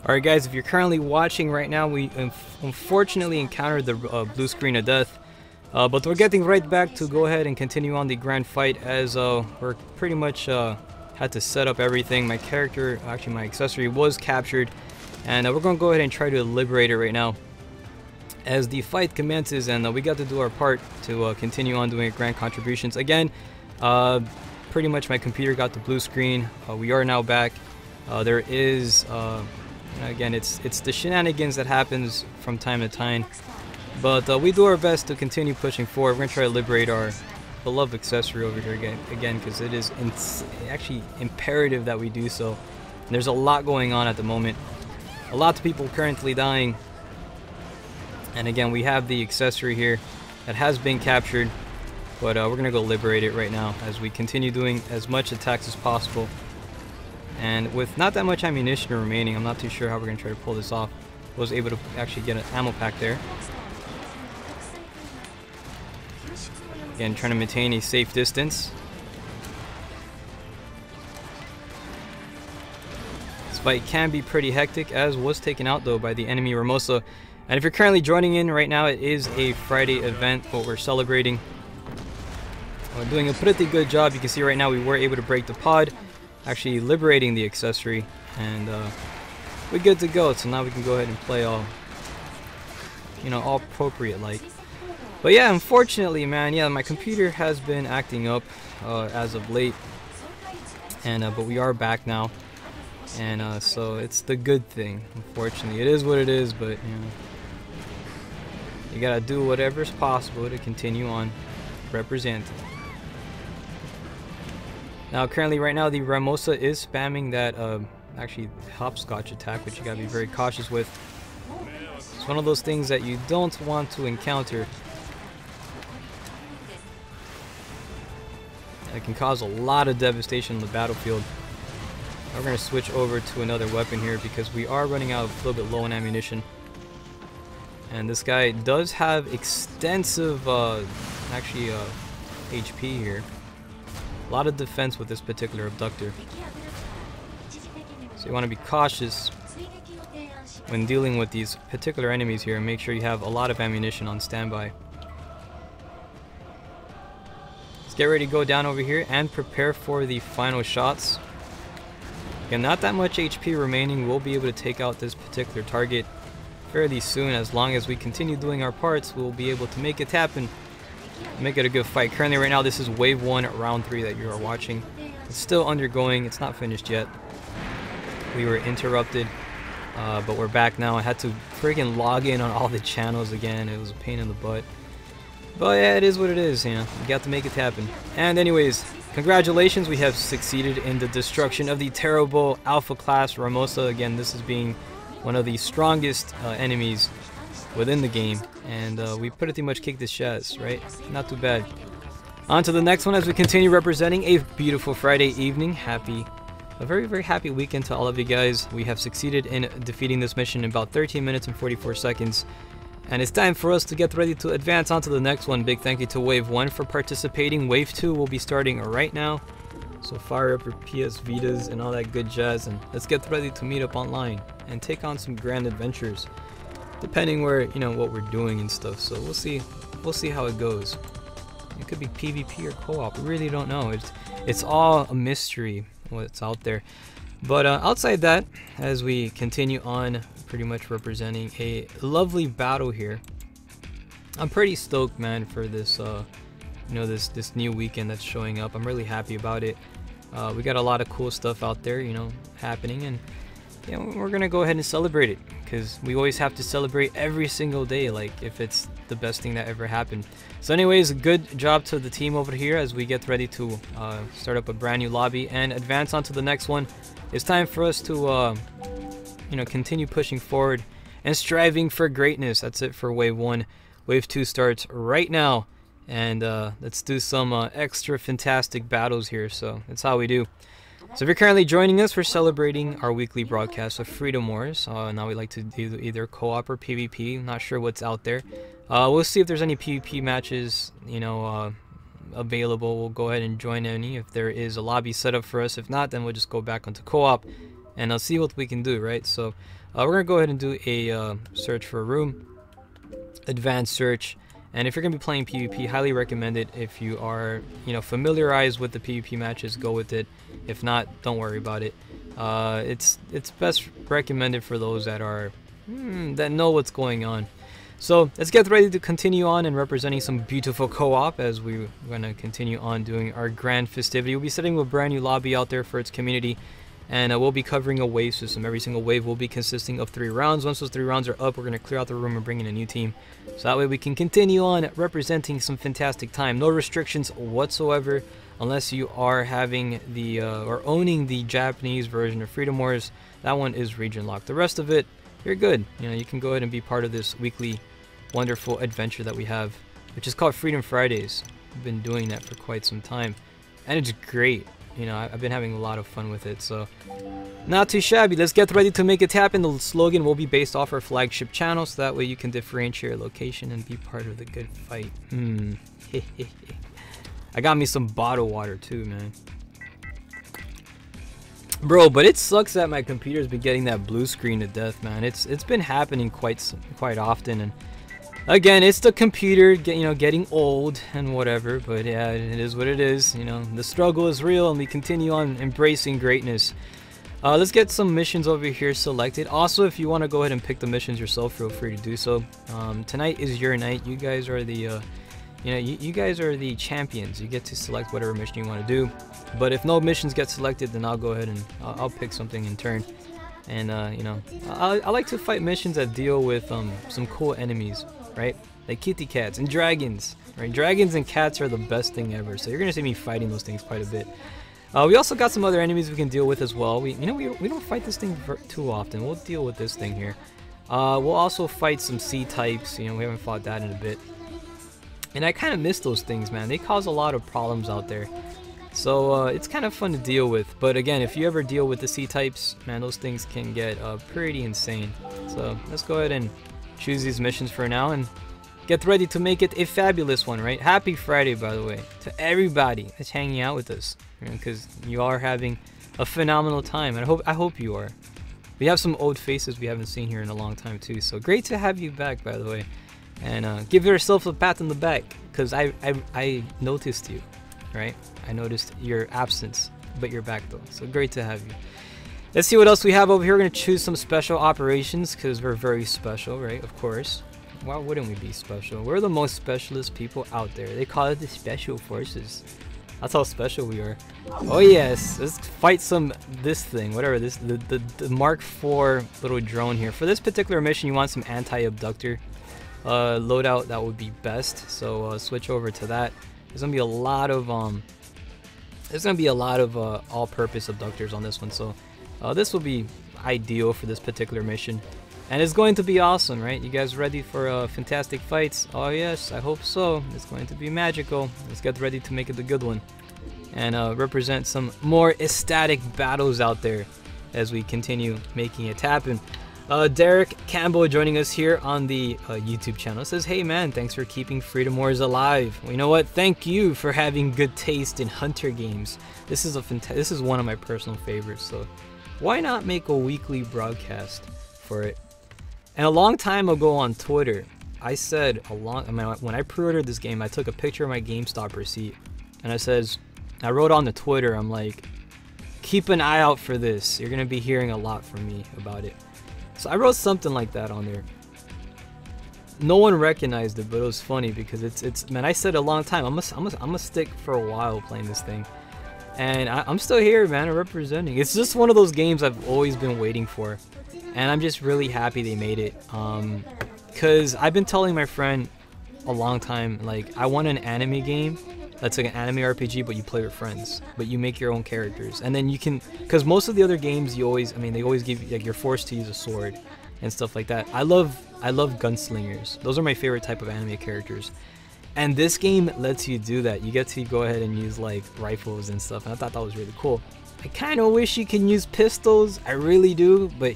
Alright guys, if you're currently watching right now, we unfortunately encountered the blue screen of death. But we're getting right back to go ahead and continue on the grand fight, as we're pretty much had to set up everything. My character, actually my accessory, was captured. And we're going to go ahead and try to liberate it right now as the fight commences, and we got to do our part to continue on doing grand contributions. Again, pretty much my computer got the blue screen. We are now back. There is... again, it's the shenanigans that happens from time to time, but we do our best to continue pushing forward. We're gonna try to liberate our beloved accessory over here again, because it is actually imperative that we do so. And there's a lot going on at the moment, a lot of people currently dying, and again we have the accessory here that has been captured, but we're gonna go liberate it right now as we continue doing as much attacks as possible. And with not that much ammunition remaining, I'm not too sure how we're going to try to pull this off. Was able to actually get an ammo pack there. Again, trying to maintain a safe distance. This fight can be pretty hectic, as was taken out though by the enemy Ramosa. And if you're currently joining in right now, it is a Friday event, what we're celebrating. We're doing a pretty good job. You can see right now we were able to break the pod, actually liberating the accessory, and we're good to go. So now we can go ahead and play all, all appropriate like. But yeah, unfortunately, man, yeah, my computer has been acting up as of late, and but we are back now, and so it's the good thing. Unfortunately, it is what it is, but you gotta do whatever's possible to continue on representing. Now, currently, right now, the Ramosa is spamming that actually hopscotch attack, which you gotta be very cautious with. It's one of those things that you don't want to encounter. It can cause a lot of devastation on the battlefield. We're gonna switch over to another weapon here because we are running out a little bit low on ammunition. And this guy does have extensive, HP here. A lot of defense with this particular abductor, so you want to be cautious when dealing with these particular enemies here, and make sure you have a lot of ammunition on standby. Let's get ready to go down over here and prepare for the final shots. Again, not that much HP remaining. We'll be able to take out this particular target fairly soon. As long as we continue doing our parts, we'll be able to make it happen. Make it a good fight. Currently right now this is wave 1 round 3 that you are watching. It's still undergoing, it's not finished yet. We were interrupted, but we're back now. I had to freaking log in on all the channels again. It was a pain in the butt, but yeah, it is what it is. You got to make it happen. And anyways, congratulations, we have succeeded in the destruction of the terrible alpha class Ramosa. Again, this is being one of the strongest enemies within the game, and we pretty much kicked his ass, right? Not too bad. On to the next one as we continue representing a beautiful Friday evening. A very, very happy weekend to all of you guys. We have succeeded in defeating this mission in about 13 minutes and 44 seconds. And it's time for us to get ready to advance on to the next one. Big thank you to Wave 1 for participating. Wave 2 will be starting right now. So fire up your PS Vitas and all that good jazz, and let's get ready to meet up online and take on some grand adventures, depending where what we're doing and stuff. So we'll see how it goes. It could be PvP or co-op. We really don't know. It's all a mystery what's out there. But outside that, as we continue on, pretty much representing a lovely battle here. I'm pretty stoked, man, for this this new weekend that's showing up. I'm really happy about it. We got a lot of cool stuff out there, happening, and we're gonna go ahead and celebrate it, because we always have to celebrate every single day, like if it's the best thing that ever happened. So anyways, good job to the team over here as we get ready to start up a brand new lobby and advance on to the next one. It's time for us to continue pushing forward and striving for greatness. That's it for wave 1. Wave 2 starts right now, and let's do some extra fantastic battles here. So that's how we do. So if you're currently joining us, we're celebrating our weekly broadcast of Freedom Wars. Now we like to do either co-op or PvP. Not sure what's out there. We'll see if there's any PvP matches, available. We'll go ahead and join any if there is a lobby set up for us. If not, then we'll just go back onto co-op and see what we can do, right? So We're gonna go ahead and do a search for a room, advanced search. And if you're gonna be playing PvP, highly recommend it. If you are, familiarized with the PvP matches, go with it. If not, don't worry about it. It's best recommended for those that are that know what's going on. So let's get ready to continue on and representing some beautiful co-op as we're gonna continue on doing our grand festivity. We'll be setting a brand new lobby out there for its community. And we'll be covering a wave system. Every single wave will be consisting of 3 rounds. Once those 3 rounds are up, we're going to clear out the room and bring in a new team. So that way we can continue on representing some fantastic time. No restrictions whatsoever unless you are having the or owning the Japanese version of Freedom Wars. That one is region locked. The rest of it, you're good. You can go ahead and be part of this weekly wonderful adventure that we have, which is called Freedom Fridays. We've been doing that for quite some time, and it's great. I've been having a lot of fun with it, so not too shabby. Let's get ready to make it happen. The slogan will be based off our flagship channel, so that way you can differentiate your location and be part of the good fight. I got me some bottled water too, man. Bro, but it sucks that my computer's been getting that blue screen to death, man. It's been happening quite often, and again, it's the computer getting old and whatever, but yeah, it is what it is. The struggle is real, and we continue on embracing greatness. Let's get some missions over here selected. Also, if you want to go ahead and pick the missions yourself, feel free to do so. Tonight is your night. You guys are the you guys are the champions. You get to select whatever mission you want to do. But if no missions get selected, then I'll go ahead and I'll pick something in turn. And I like to fight missions that deal with some cool enemies, right? Like kitty cats and dragons, right? Dragons and cats are the best thing ever, so you're gonna see me fighting those things quite a bit. We also got some other enemies we can deal with as well. We don't fight this thing too often. We'll deal with this thing here. We'll also fight some sea types. We haven't fought that in a bit, and I kind of miss those things, man. They cause a lot of problems out there, so it's kind of fun to deal with. But again, if you ever deal with the sea types, man, those things can get pretty insane. So let's go ahead and choose these missions for now and get ready to make it a fabulous one, right? Happy Friday, by the way, to everybody that's hanging out with us, because you are having a phenomenal time, and I hope you are. We have some old faces we haven't seen here in a long time too, so great to have you back, by the way. And give yourself a pat on the back, because I noticed you, right? I noticed your absence, but you're back though, so great to have you. Let's see what else we have over here. We're going to choose some special operations because we're very special, right? Of course. Why wouldn't we be special? We're the most specialist people out there. They call it the Special Forces. That's how special we are. Oh yes, let's fight this thing, whatever, the Mark IV little drone here. For this particular mission, you want some anti-abductor loadout. That would be best. So switch over to that. There's gonna be a lot of all-purpose abductors on this one. So this will be ideal for this particular mission, and it's going to be awesome, right? You guys ready for fantastic fights? Oh yes, I hope so. It's going to be magical. Let's get ready to make it a good one and represent some more ecstatic battles out there as we continue making it happen. Derek Campbell joining us here on the YouTube channel says, hey man, thanks for keeping Freedom Wars alive. Well, you know what, thank you for having good taste in hunter games. This is one of my personal favorites, so why not make a weekly broadcast for it? And a long time ago on Twitter, I said when I pre-ordered this game, I took a picture of my GameStop receipt, and I wrote on the Twitter, I'm like, keep an eye out for this. You're gonna be hearing a lot from me about it. So I wrote something like that on there. No one recognized it, but it was funny because it's man, I said a long time. I'm gonna stick for a while playing this thing. And I'm still here, man, representing. It's just one of those games I've always been waiting for, and I'm just really happy they made it. Cause I've been telling my friend a long time, like, I want an anime game that's like an anime RPG, but you play with friends, but you make your own characters, and then you can. Cause most of the other games, they always give you, like, you're forced to use a sword and stuff like that. I love gunslingers. Those are my favorite type of anime characters. And this game lets you do that. You get to go ahead and use like rifles and stuff, and I thought that was really cool. I kind of wish you can use pistols, I really do, but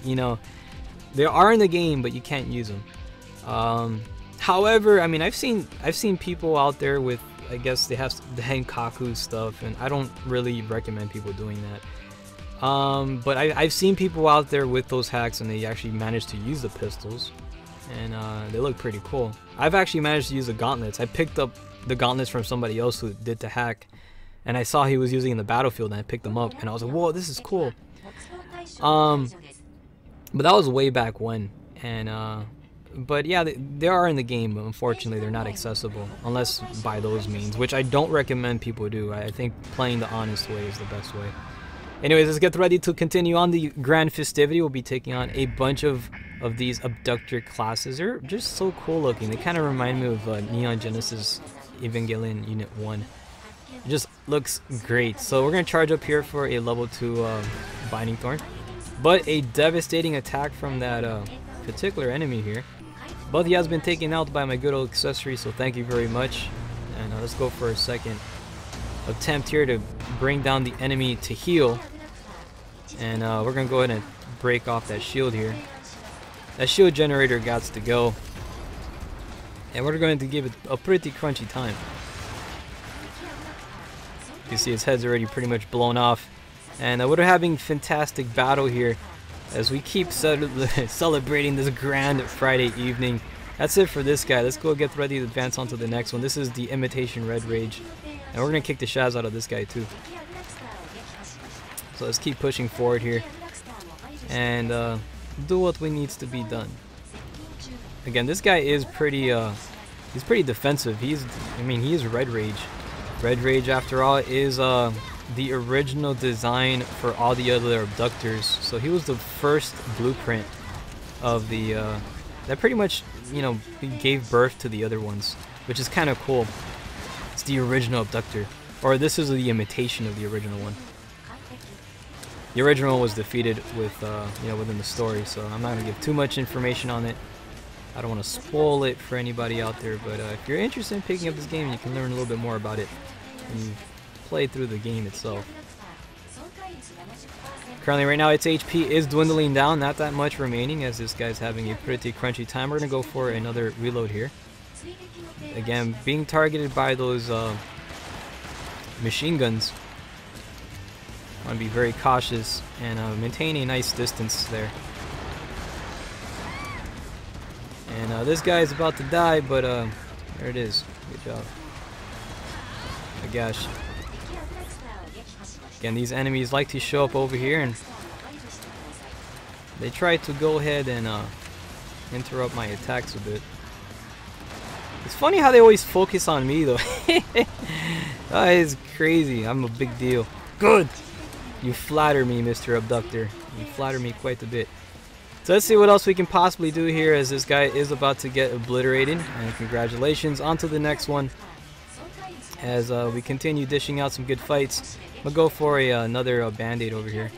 they are in the game, but you can't use them. However, I mean, I've seen people out there with, I guess they have the Henkaku stuff, and I don't really recommend people doing that. But I've seen people out there with those hacks and they actually managed to use the pistols, and they look pretty cool. I've actually managed to use the gauntlets. I picked up the gauntlets from somebody else who did the hack, and I saw he was using in the battlefield, and I picked them up, and I was like, whoa, this is cool. But that was way back when, and but yeah, they are in the game, but unfortunately they're not accessible unless by those means, which I don't recommend people do. I think playing the honest way is the best way. Anyways, let's get ready to continue on the grand festivity. We'll be taking on a bunch of these abductor classes. They're just so cool looking. They kind of remind me of Neon Genesis Evangelion Unit 1. It just looks great. So we're going to charge up here for a level 2 Binding Thorn. But a devastating attack from that particular enemy here. But he has been taken out by my good old accessory, so thank you very much. And let's go for a second attempt here to bring down the enemy to heal. And we're going to go ahead and break off that shield here. That shield generator got to go. And we're going to give it a pretty crunchy time. You see his head's already pretty much blown off. And we're having fantastic battle here as we keep celebrating this grand Friday evening. That's it for this guy. Let's go get ready to advance on to the next one. This is the Imitation Red Rage. And we're going to kick the shaz out of this guy too. So let's keep pushing forward here. And do what we needs to be done. Again, this guy is pretty he's pretty defensive. He is Red Rage. Red Rage, after all, is the original design for all the other abductors. So he was the first blueprint of the that pretty much, you know, gave birth to the other ones, which is kind of cool. It's the original abductor, or this is the imitation of the original one. The original was defeated with you know, within the story, so I'm not gonna give too much information on it. I don't want to spoil it for anybody out there, but if you're interested in picking up this game, you can learn a little bit more about it when you play through the game itself. Currently right now its HP is dwindling down, not that much remaining, as this guy's having a pretty crunchy time. We're gonna go for another reload here. Again, being targeted by those machine guns. I want to be very cautious and maintain a nice distance there. And this guy is about to die, but there it is. Good job. My gosh. Again, these enemies like to show up over here, and they try to go ahead and interrupt my attacks a bit. It's funny how they always focus on me, though. That is crazy. I'm a big deal. Good. You flatter me, Mr. Abductor. You flatter me quite a bit. So let's see what else we can possibly do here, as this guy is about to get obliterated. And congratulations, on to the next one. As we continue dishing out some good fights. We'll go for another band-aid over here.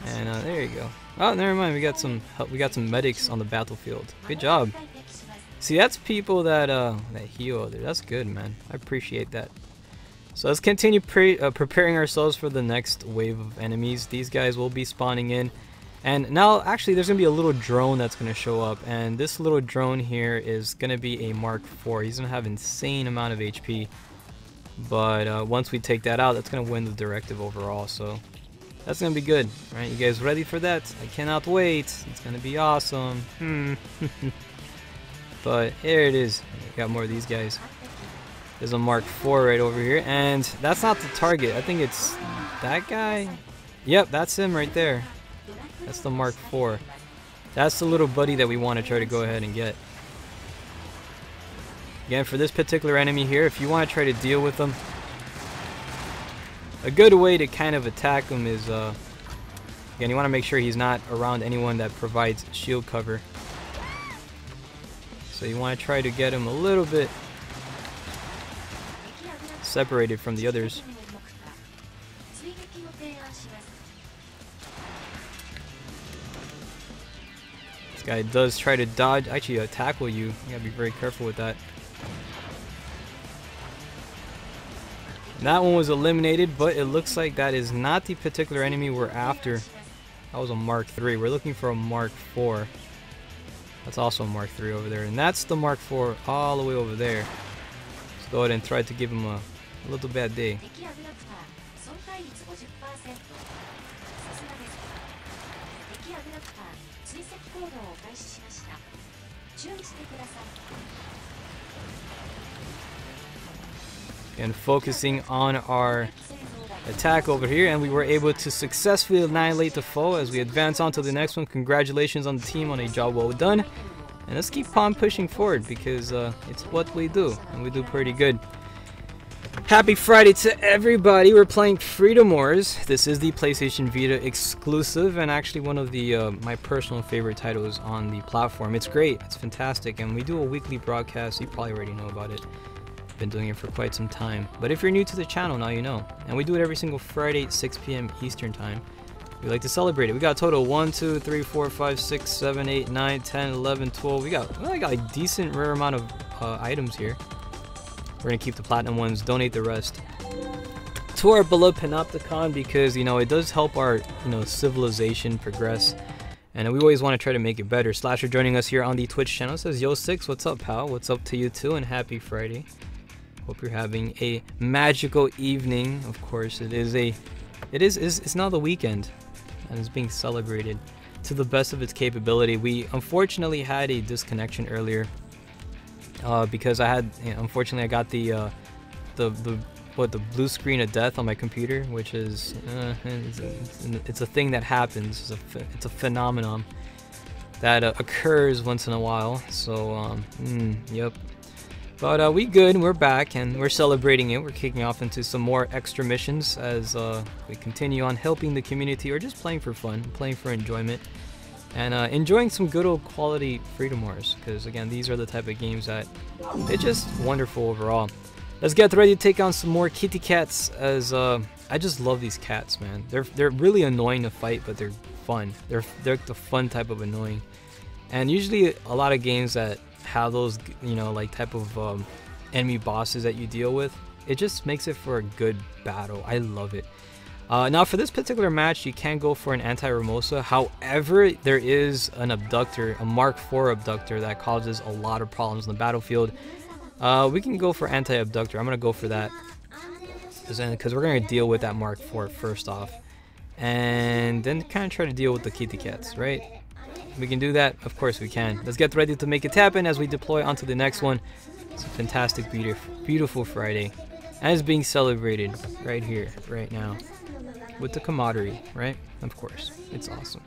And there you go. Oh, never mind. We got some medics on the battlefield. Good job. See, that's people that heal others. That's good, man. I appreciate that. So let's continue preparing ourselves for the next wave of enemies. These guys will be spawning in. And now, actually, there's going to be a little drone that's going to show up. And this little drone here is going to be a Mark IV. He's going to have an insane amount of HP. But once we take that out, that's going to win the directive overall. So that's going to be good. All right, you guys ready for that? I cannot wait. It's going to be awesome. But here it is. We got more of these guys. There's a Mark IV right over here. And that's not the target. I think it's that guy. Yep, that's him right there. That's the Mark IV. That's the little buddy that we want to try to go ahead and get. Again, for this particular enemy here, if you want to try to deal with them, a good way to kind of attack him is, again, you want to make sure he's not around anyone that provides shield cover. So you want to try to get him a little bit separated from the others. This guy does try to dodge, actually tackle you. You gotta be very careful with that. That one was eliminated, but it looks like that is not the particular enemy we're after. That was a Mark III. We're looking for a Mark IV. That's also a Mark III over there. And that's the Mark IV all the way over there. Let's go ahead and try to give him a little bad day. And focusing on our attack over here, and we were able to successfully annihilate the foe as we advance on to the next one. Congratulations on the team on a job well done, and let's keep on pushing forward because it's what we do, and we do pretty good. Happy Friday to everybody. We're playing Freedom Wars. This is the PlayStation Vita exclusive, and actually one of the my personal favorite titles on the platform. It's great, it's fantastic, and we do a weekly broadcast. You probably already know about it. Been doing it for quite some time, but if you're new to the channel, now you know. And we do it every single Friday at 6 p.m. Eastern time. We like to celebrate it. We got a total 1 2 3 4 5 6 7 8 9 10 11 12. We got a decent rare amount of items here. We're gonna keep the platinum ones, donate the rest to our beloved Panopticon, because you know it does help our civilization progress, and we always want to try to make it better. Slasher joining us here on the Twitch channel says, "Yo Six, what's up, pal? What's up to you too, and happy Friday. Hope you're having a magical evening." Of course, it's now the weekend, and it's being celebrated to the best of its capability. We unfortunately had a disconnection earlier because unfortunately I got the blue screen of death on my computer, which is it's a thing that happens. It's a phenomenon that occurs once in a while. So yep. But we good, we're back, and we're celebrating it. We're kicking off into some more extra missions as we continue on helping the community, or just playing for fun, playing for enjoyment, and enjoying some good old quality Freedom Wars, because again, these are the type of games that it's just wonderful overall. Let's get ready to take on some more kitty cats, as I just love these cats, man. They're really annoying to fight, but they're fun. They're the fun type of annoying. And usually a lot of games that have those like type of enemy bosses that you deal with, it just makes it for a good battle. I love it. Now for this particular match, you can go for an anti-Ramosa. However, there is an abductor, a Mark IV abductor, that causes a lot of problems on the battlefield. We can go for anti-abductor. I'm gonna go for that because we're gonna deal with that Mark IV first off, and then kind of try to deal with the kitty cats, right? We can do that, of course we can. Let's get ready to make it happen as we deploy onto the next one. It's a fantastic, beautiful Friday, and it's being celebrated right here, right now, with the camaraderie, right? Of course, it's awesome.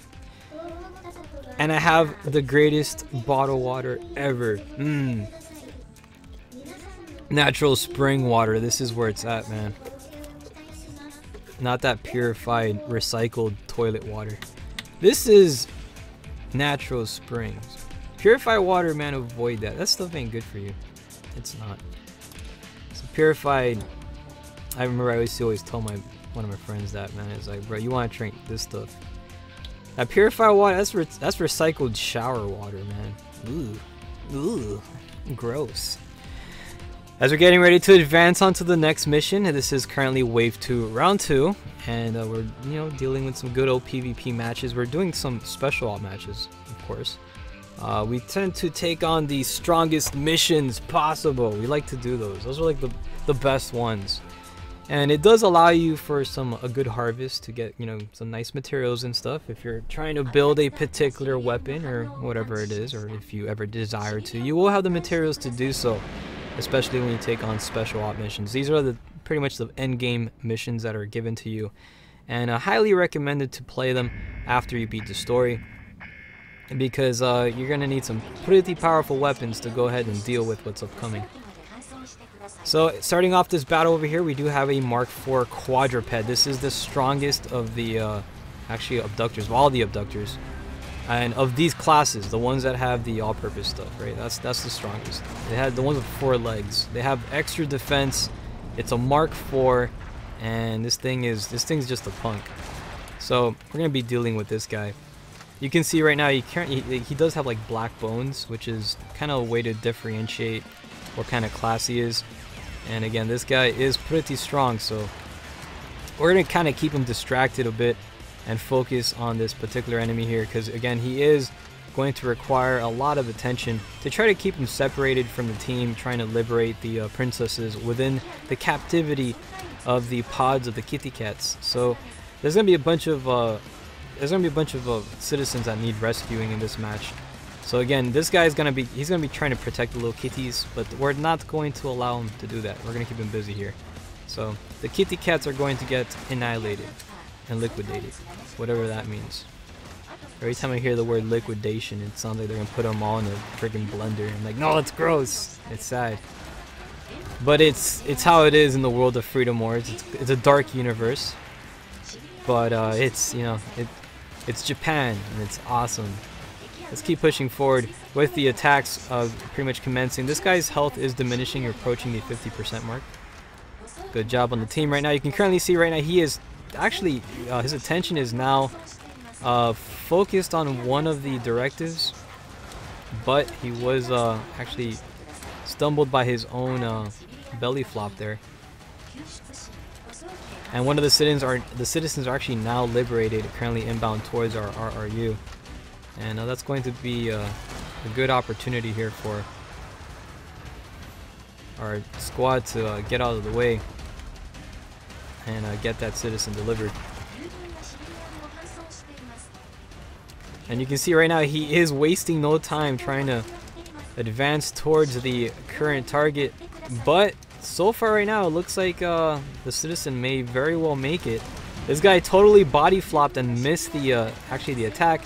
And I have the greatest bottled water ever. Natural spring water. This is where it's at, man. Not that purified, recycled toilet water. This is natural springs. Purified water, man, avoid that. That stuff ain't good for you. It's not. So purified, I remember I used to always tell one of my friends that, man, it's like, bro, you want to drink this stuff. That purified water, that's recycled shower water, man. Ooh, gross. As we're getting ready to advance onto the next mission, and this is currently Wave 2, Round 2, and we're dealing with some good old PvP matches. We're doing some special op matches, of course. We tend to take on the strongest missions possible. We like to do those. Those are like the best ones, and it does allow you for a good harvest to get some nice materials and stuff. If you're trying to build a particular weapon or whatever it is, or if you ever desire to, you will have the materials to do so. Especially when you take on special op missions. These are pretty much the end game missions that are given to you, and highly recommended to play them after you beat the story, because you're gonna need some pretty powerful weapons to go ahead and deal with what's upcoming. So starting off this battle over here, we do have a Mark IV quadruped. This is the strongest of the actually abductors, of all the abductors. And of these classes, the ones that have the all-purpose stuff, right? That's the strongest. They had the ones with 4 legs. They have extra defense. It's a Mark IV, and this thing's just a punk. So we're gonna be dealing with this guy. You can see right now he does have like black bones, which is kind of a way to differentiate what kind of class he is. And again, this guy is pretty strong, so we're gonna kind of keep him distracted a bit and focus on this particular enemy here, because again, he is going to require a lot of attention to try to keep him separated from the team trying to liberate the princesses within the captivity of the pods of the kitty cats. So there's gonna be a bunch of there's gonna be a bunch of citizens that need rescuing in this match. So again, this guy's gonna be trying to protect the little kitties, but we're not going to allow him to do that. We're gonna keep him busy here. So the kitty cats are going to get annihilated and liquidated, whatever that means. Every time I hear the word liquidation, it sounds like they're gonna put them all in a freaking blender. I'm like, no, it's gross. It's sad. But it's how it is in the world of Freedom Wars. It's a dark universe, but it's, you know, it's Japan and it's awesome. Let's keep pushing forward with the attacks pretty much commencing. This guy's health is diminishing, approaching the 50% mark. Good job on the team right now. You can currently see right now he is actually his attention is now focused on one of the directives, but he was actually stumbled by his own belly flop there. And one of the citizens are actually now liberated, currently inbound towards our RRU, and that's going to be a good opportunity here for our squad to get out of the way and get that citizen delivered. And you can see right now he is wasting no time trying to advance towards the current target, but so far right now it looks like the citizen may very well make it. This guy totally body flopped and missed the actually the attack,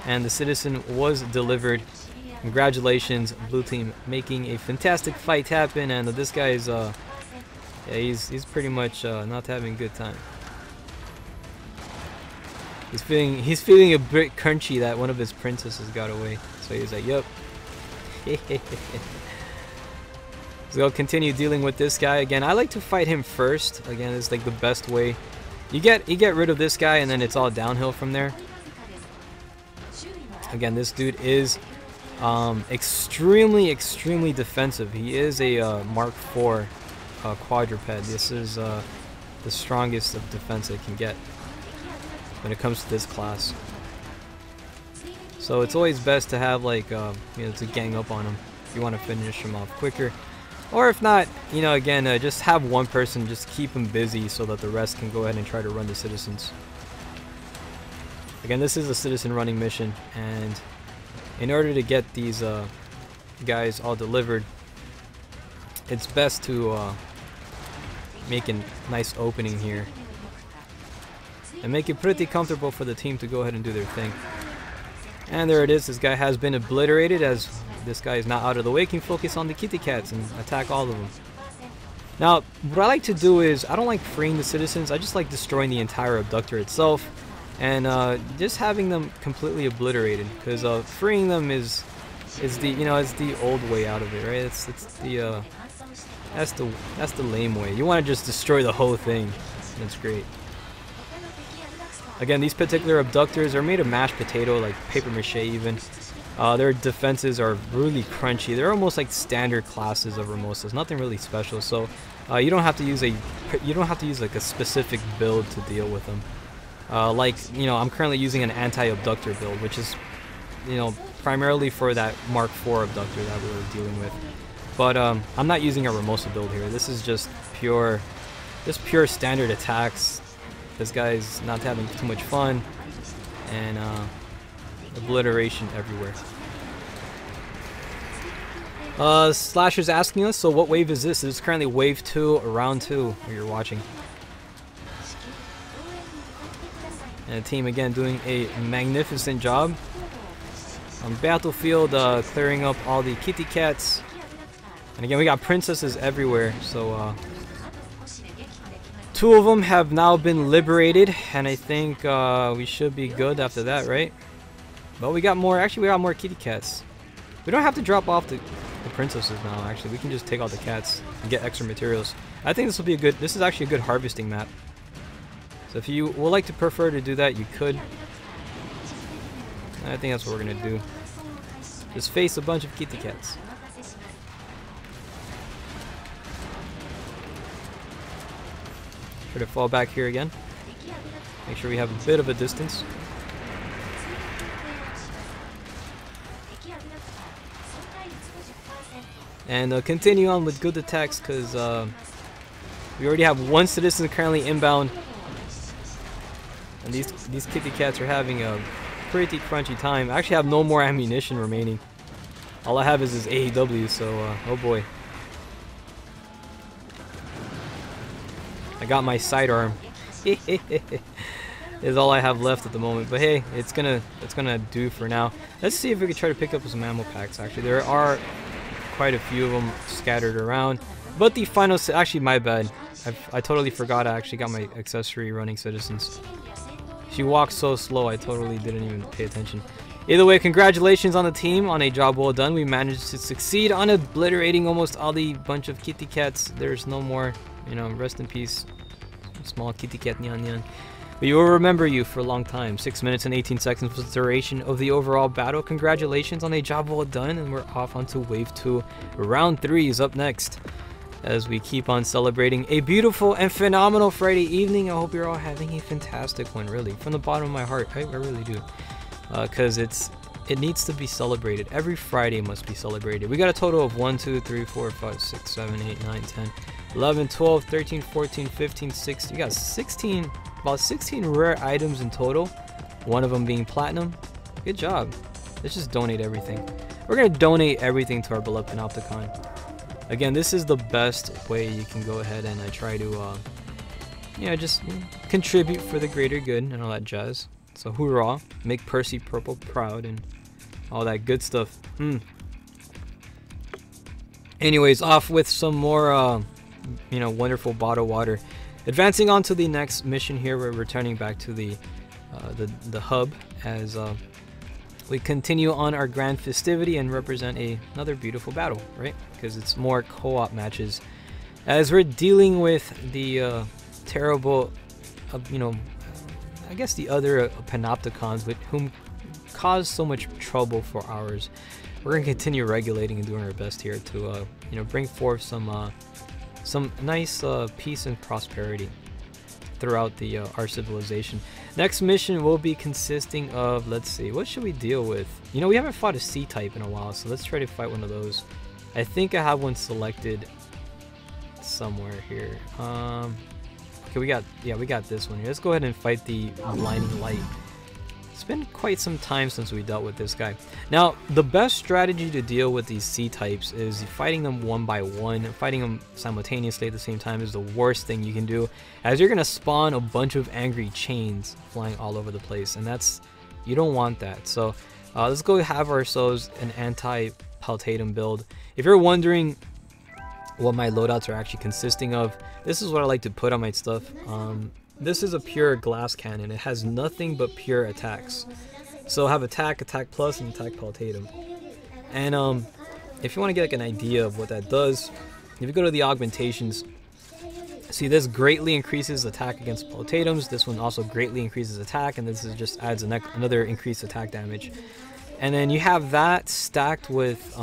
and the citizen was delivered. Congratulations, blue team, making a fantastic fight happen. And this guy is yeah, he's pretty much not having a good time. He's feeling a bit crunchy that one of his princesses got away. So he's like, yep. So I'll continue dealing with this guy. Again, I like to fight him first. Again, it's like the best way. You get rid of this guy and then it's all downhill from there. Again, this dude is extremely defensive. He is a Mark IV quadruped. This is the strongest of defense it can get when it comes to this class. So it's always best to have like you know, to gang up on him if you want to finish him off quicker. Or if not, you know, again, just have one person just keep him busy so that the rest can go ahead and try to run the citizens. Again, this is a citizen running mission, and in order to get these guys all delivered, it's best to make a nice opening here and make it pretty comfortable for the team to go ahead and do their thing. And there it is. This guy has been obliterated. As this guy is not out of the way, can focus on the kitty cats and attack all of them. Now, what I like to do is, I don't like freeing the citizens. I just like destroying the entire abductor itself and just having them completely obliterated, because freeing them is the, you know, it's the old way out of it, right? It's the that's the lame way. You want to just destroy the whole thing. That's great. Again, these particular abductors are made of mashed potato, like paper mache even. Their defenses are really crunchy. They're almost like standard classes of Ramosas, nothing really special. So you don't have to use like a specific build to deal with them. Like, you know, I'm currently using an anti-abductor build, which is, you know, primarily for that Mark IV abductor that we were dealing with. But I'm not using a Ramosa build here. This is just pure standard attacks. This guy's not having too much fun, and obliteration everywhere. Slasher's asking us, so what wave is this? This is currently wave 2, round 2, where you're watching. And the team again doing a magnificent job on battlefield, clearing up all the kitty cats. And again, we got princesses everywhere, so 2 of them have now been liberated, and I think we should be good after that, right? But we got more. Actually, we got more kitty cats. We don't have to drop off the princesses now. Actually, we can just take all the cats and get extra materials. I think this will be a good. This is actually a good harvesting map. So if you would like to prefer to do that, you could. I think that's what we're gonna do. Just face a bunch of kitty cats. Try to fall back here again. Make sure we have a bit of a distance. And continue on with good attacks, because we already have 1 citizen currently inbound. And these kitty cats are having a pretty crunchy time. I actually have no more ammunition remaining. All I have is this AEW, so oh boy. I got my sidearm. Is all I have left at the moment. But hey, it's gonna do for now. Let's see if we can try to pick up some ammo packs. Actually, there are quite a few of them scattered around. But the final, actually my bad. I totally forgot I actually got my accessory running citizens. She walks so slow, I totally didn't even pay attention. Either way, congratulations on the team on a job well done. We managed to succeed on obliterating almost all the bunch of kitty cats. There's no more, you know, rest in peace, small kitty cat Nyan Nyan. We will remember you for a long time. 6 minutes and 18 seconds was the duration of the overall battle. Congratulations on a job well done, and we're off onto wave 2. Round 3 is up next as we keep on celebrating a beautiful and phenomenal Friday evening. I hope you're all having a fantastic one, really, from the bottom of my heart. I really do, because it needs to be celebrated. Every Friday must be celebrated. We got a total of 1 2 3 4 5 6 7 8 9 10 11 12 13 14 15 16. We got 16, about 16 rare items in total, one of them being platinum. Good job. Let's just donate everything. We're gonna donate everything to our beloved Panopticon. Again, this is the best way you can go ahead and try to, just contribute for the greater good and all that jazz. So hoorah, make Percy Purple proud and all that good stuff. Anyways, off with some more, wonderful bottled water. Advancing on to the next mission here, we're returning back to the hub as we continue on our grand festivity and represent another beautiful battle, right? Because it's more co-op matches as we're dealing with the terrible, I guess the other Panopticons with whom caused so much trouble for ours. We're gonna continue regulating and doing our best here to bring forth some nice peace and prosperity throughout our civilization. Next mission will be consisting of, let's see, what should we deal with? You know, we haven't fought a C-type in a while, so let's try to fight one of those. I think I have one selected somewhere here. Okay, we got this one here. Let's go ahead and fight the blinding light. It's been quite some time since we dealt with this guy. Now, the best strategy to deal with these C-types is fighting them one by one. Fighting them simultaneously at the same time is the worst thing you can do, as you're going to spawn a bunch of angry chains flying all over the place, and you don't want that. So let's go have ourselves an anti-Paltatum build. If you're wondering what my loadouts are actually consisting of, this is what I like to put on my stuff. This is a pure glass cannon. It has nothing but pure attacks. So I have attack, attack plus, and attack Paltatum. And if you want to get like an idea of what that does, if you go to the augmentations, see, this greatly increases attack against Paltatums. This one also greatly increases attack, and this just adds another increased attack damage. And then you have that stacked with,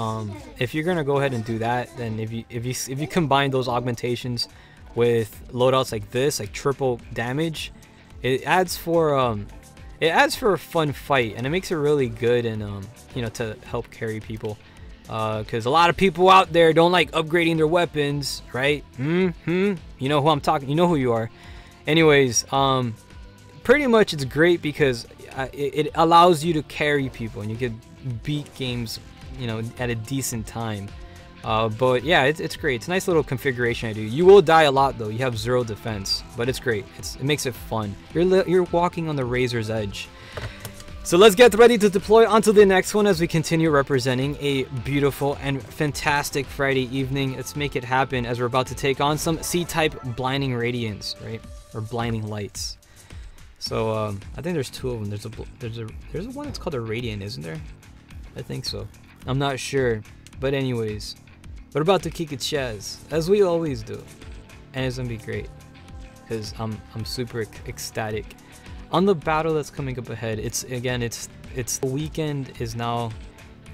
if you're gonna go ahead and do that, then if you combine those augmentations with loadouts like this, like triple damage, it adds for a fun fight, and it makes it really good and to help carry people, because a lot of people out there don't like upgrading their weapons, right? You know who I'm talking, you know who you are. Anyways, pretty much it's great because it allows you to carry people and you can beat games at a decent time. But yeah, it's great. It's a nice little configuration I do. You will die a lot though. You have 0 defense, but it's great. It makes it fun. You're walking on the razor's edge. So let's get ready to deploy onto the next one as we continue representing a beautiful and fantastic Friday evening. Let's make it happen as we're about to take on some C-type blinding radiance, right? Or blinding lights. So I think there's 2 of them. There's one that's called a radiant, isn't there? I think so. I'm not sure, but anyways. We're about to kick it Chaz, as we always do, and it's gonna be great, because I'm super ecstatic on the battle that's coming up ahead. It's the weekend is now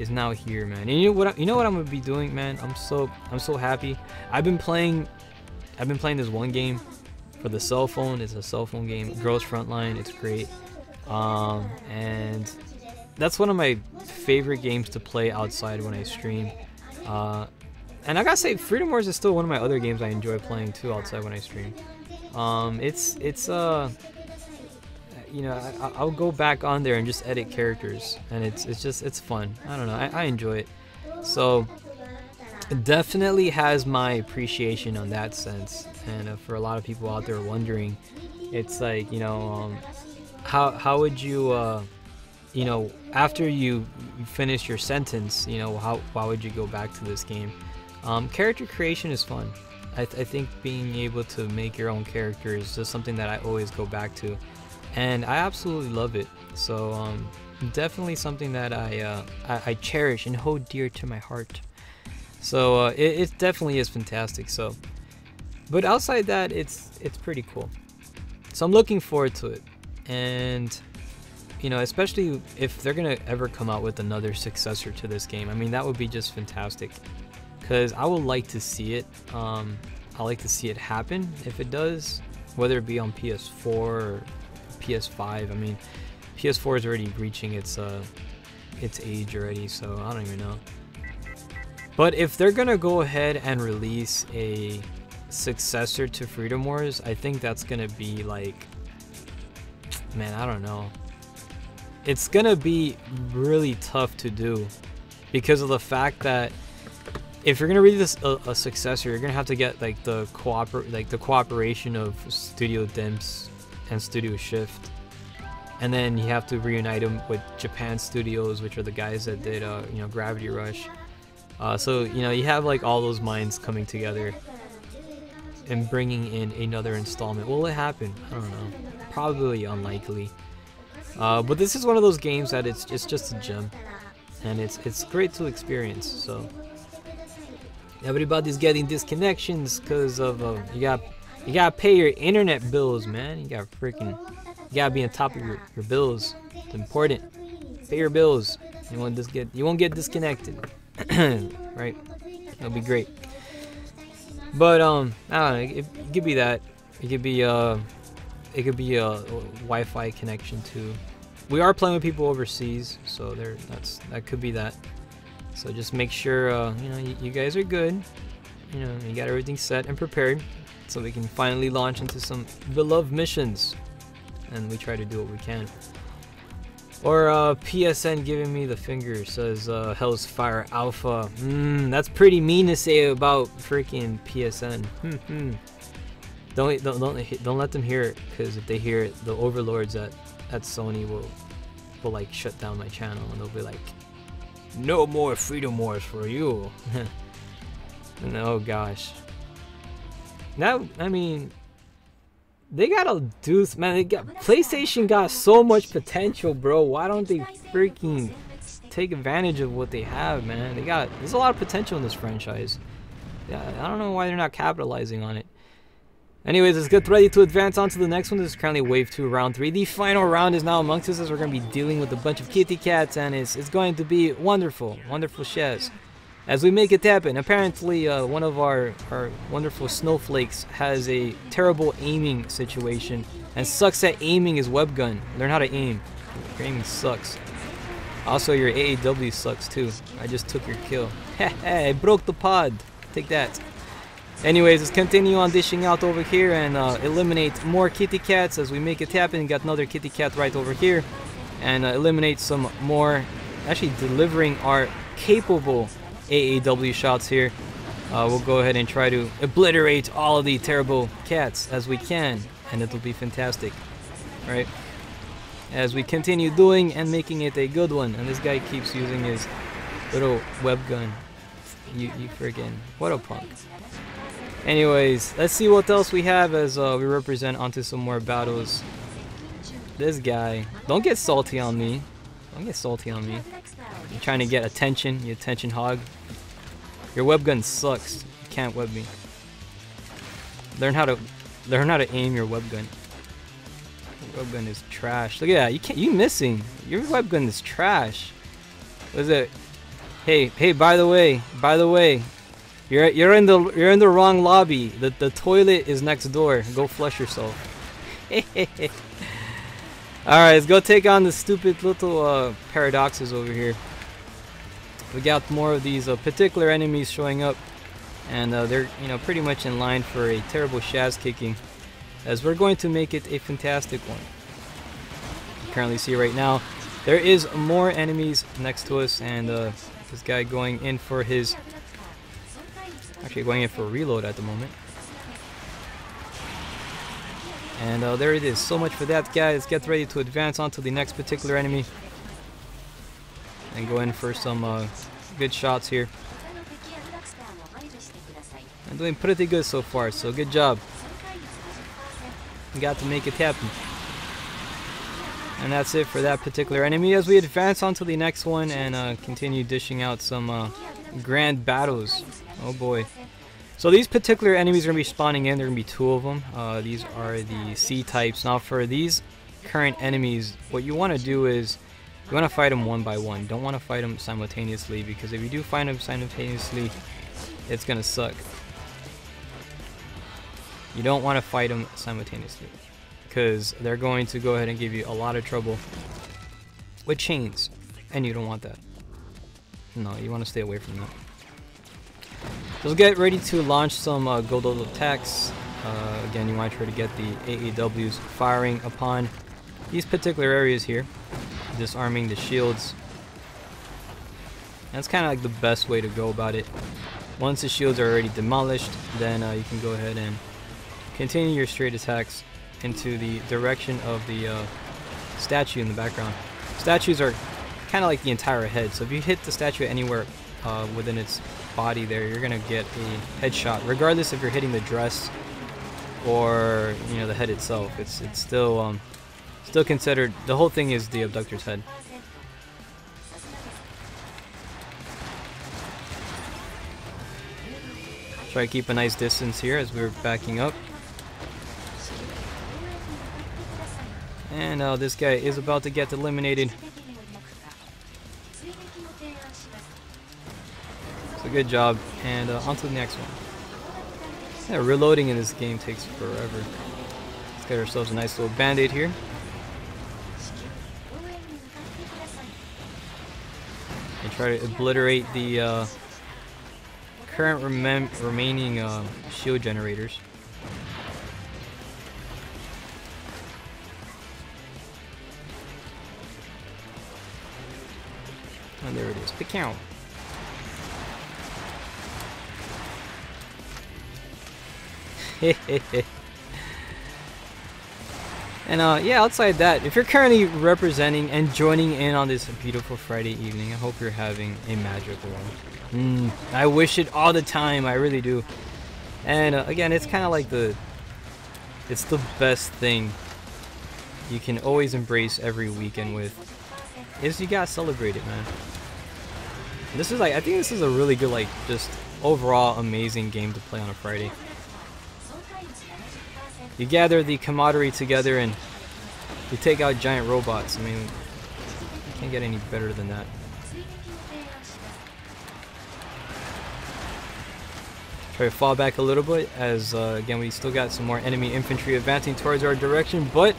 here, man. And you know what I'm gonna be doing, man. I'm so happy. I've been playing this one game for the cell phone. It's a cell phone game, Girls Frontline. It's great, and that's one of my favorite games to play outside when I stream. And I gotta say, Freedom Wars is still one of my other games I enjoy playing too outside when I stream. you know, I'll go back on there and just edit characters, and it's fun. I don't know, I enjoy it. So it definitely has my appreciation on that sense. And for a lot of people out there wondering, it's like, you know, how would you you know, after you finish your sentence, you know, why would you go back to this game? Character creation is fun. I think being able to make your own character is just something that I always go back to, and I absolutely love it. So definitely something that I cherish and hold dear to my heart. So it definitely is fantastic. So, but outside that, it's pretty cool. So I'm looking forward to it, and you know, especially if they're gonna ever come out with another successor to this game. I mean, that would be just fantastic, because I would like to see it. I like to see it happen if it does, whether it be on PS4 or PS5. I mean, PS4 is already reaching its age already, so I don't even know. But if they're gonna go ahead and release a successor to Freedom Wars, I think that's gonna be like, man, I don't know. It's gonna be really tough to do, because of the fact that if you're gonna release a successor, you're gonna have to get like the cooperation of Studio Dimps and Studio Shift, and then you have to reunite them with Japan Studios, which are the guys that did you know, Gravity Rush. So you know, you have like all those minds coming together and bringing in another installment. Will it happen? I don't know. Probably unlikely. But this is one of those games that it's just a gem, and it's great to experience. So everybody's getting disconnections because of you gotta pay your internet bills, man. You gotta be on top of your bills. It's important. Pay your bills. You won't get disconnected. Right? That'll be great. But I don't know, it could be that. It could be a Wi-Fi connection too. We are playing with people overseas, so that could be that. So just make sure you know, you guys are good. You know, you got everything set and prepared, so we can finally launch into some beloved missions, and we try to do what we can. Or PSN giving me the finger, says Hell's Fire Alpha. That's pretty mean to say about freaking PSN. Don't let them hear it, because if they hear it, the overlords at Sony will like shut down my channel, and they'll be like, no more Freedom Wars for you. And oh gosh. Now, I mean, they gotta do, man. PlayStation got so much potential, bro. Why don't they freaking take advantage of what they have, man? There's a lot of potential in this franchise. Yeah, I don't know why they're not capitalizing on it. Anyways, let's get ready to advance on to the next one. This is currently Wave 2, Round 3. The final round is now amongst us, as we're going to be dealing with a bunch of kitty cats, and it's going to be wonderful, wonderful shares as we make it happen. Apparently, one of our wonderful snowflakes has a terrible aiming situation and sucks at aiming his web gun. Learn how to aim. Your aiming sucks. Also, your AAW sucks too. I just took your kill. Hey, I broke the pod. Take that. Anyways, let's continue on dishing out over here and eliminate more kitty cats as we make it happen. Got another kitty cat right over here, and eliminate some more, actually delivering our capable AAW shots here. We'll go ahead and try to obliterate all of the terrible cats as we can, and it'll be fantastic, right? As we continue doing and making it a good one. And this guy keeps using his little web gun. You friggin', what a punk. Anyways, let's see what else we have as we represent onto some more battles. This guy, don't get salty on me. Don't get salty on me. You're trying to get attention, you attention hog. Your web gun sucks. You can't web me. Learn how to aim your web gun. Your web gun is trash. Look at that. You missing. Your web gun is trash. What is it? Hey, by the way. You're in the wrong lobby. The toilet is next door. Go flush yourself. Alright, let's go take on the stupid little paradoxes over here. We got more of these particular enemies showing up, and they're pretty much in line for a terrible shaz kicking, as we're going to make it a fantastic one. currently see right now. There is more enemies next to us, and this guy going in for his... Actually going in for a reload at the moment. And there it is. So much for that, guys. Get ready to advance onto the next particular enemy. And go in for some good shots here. I'm doing pretty good so far, so good job. We got to make it happen. And that's it for that particular enemy as we advance onto the next one and continue dishing out some grand battles. Oh boy. So these particular enemies are going to be spawning in. There are going to be 2 of them. These are the C types. Now for these current enemies, what you want to do is you want to fight them one by one. Don't want to fight them simultaneously, because if you do fight them simultaneously, it's going to suck. You don't want to fight them simultaneously, because they're going to go ahead and give you a lot of trouble with chains, and you don't want that. No, you want to stay away from that. So get ready to launch some gold attacks. Again, you want to try to get the AAWs firing upon these particular areas here, disarming the shields. That's kind of like the best way to go about it. Once the shields are already demolished, then you can go ahead and continue your straight attacks into the direction of the statue in the background. Statues are kind of like the entire head, so if you hit the statue anywhere within its body there, you're gonna get a headshot, regardless if you're hitting the dress or, you know, the head itself. It's still considered, the whole thing is the abductor's head. Try to keep a nice distance here as we're backing up. And this guy is about to get eliminated. So good job, and on to the next one. Yeah, reloading in this game takes forever. Let's get ourselves a nice little band-aid here. And try to obliterate the current remaining shield generators. And there it is. Pick count. And yeah, outside that, if you're currently representing and joining in on this beautiful Friday evening, I hope you're having a magical one. I wish it all the time, I really do. And again, it's kind of like it's the best thing you can always embrace every weekend with, is you gotta celebrate it, man. This is like, I think this is a really good, like, just overall amazing game to play on a Friday. You gather the camaraderie together and you take out giant robots. I mean, you can't get any better than that. Try to fall back a little bit as, again, we still got some more enemy infantry advancing towards our direction, but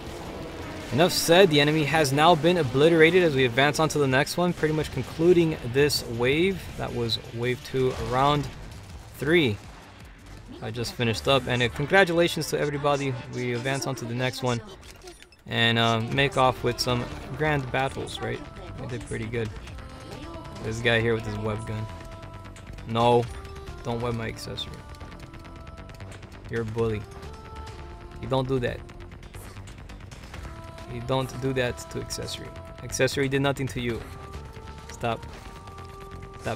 enough said, the enemy has now been obliterated as we advance on to the next one, pretty much concluding this wave. That was wave 2, round 3. I just finished up, and congratulations to everybody. We advance on to the next one and make off with some grand battles, right? We did pretty good. This guy here with his web gun. No, don't web my accessory. You're a bully. You don't do that. You don't do that to accessory. Accessory did nothing to you. Stop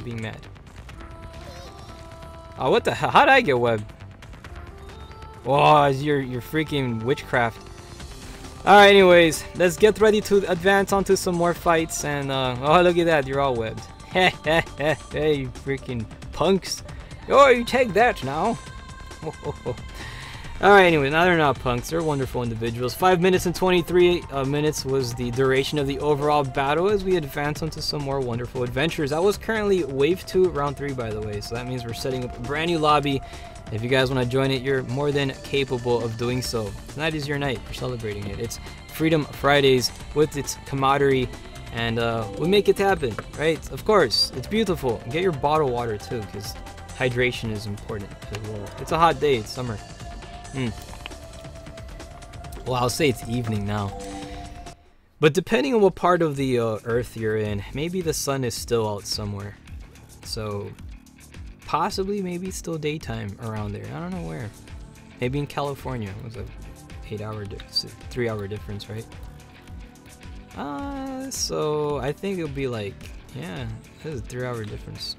being mad. Oh, what the hell? How'd I get webbed? Oh, you're freaking witchcraft. Alright, anyways, let's get ready to advance onto some more fights. And, oh, look at that, you're all webbed. Hey, you freaking punks. Oh, you take that now. Alright, anyway, now they're not punks, they're wonderful individuals. 5 minutes and 23 minutes was the duration of the overall battle as we advance onto some more wonderful adventures. That was currently wave 2, round 3, by the way, so that means we're setting up a brand new lobby. If you guys want to join it, you're more than capable of doing so. Tonight is your night, we're celebrating it. It's Freedom Fridays with its camaraderie, and we make it happen, right? Of course, it's beautiful. Get your bottled water too, because hydration is important as well. It's a hot day, it's summer. Well, I'll say it's evening now. But depending on what part of the Earth you're in, maybe the sun is still out somewhere. So possibly maybe still daytime around there. I don't know where. Maybe in California. It was a 3-hour difference, right? So I think it'll be like, yeah, this is a 3-hour difference.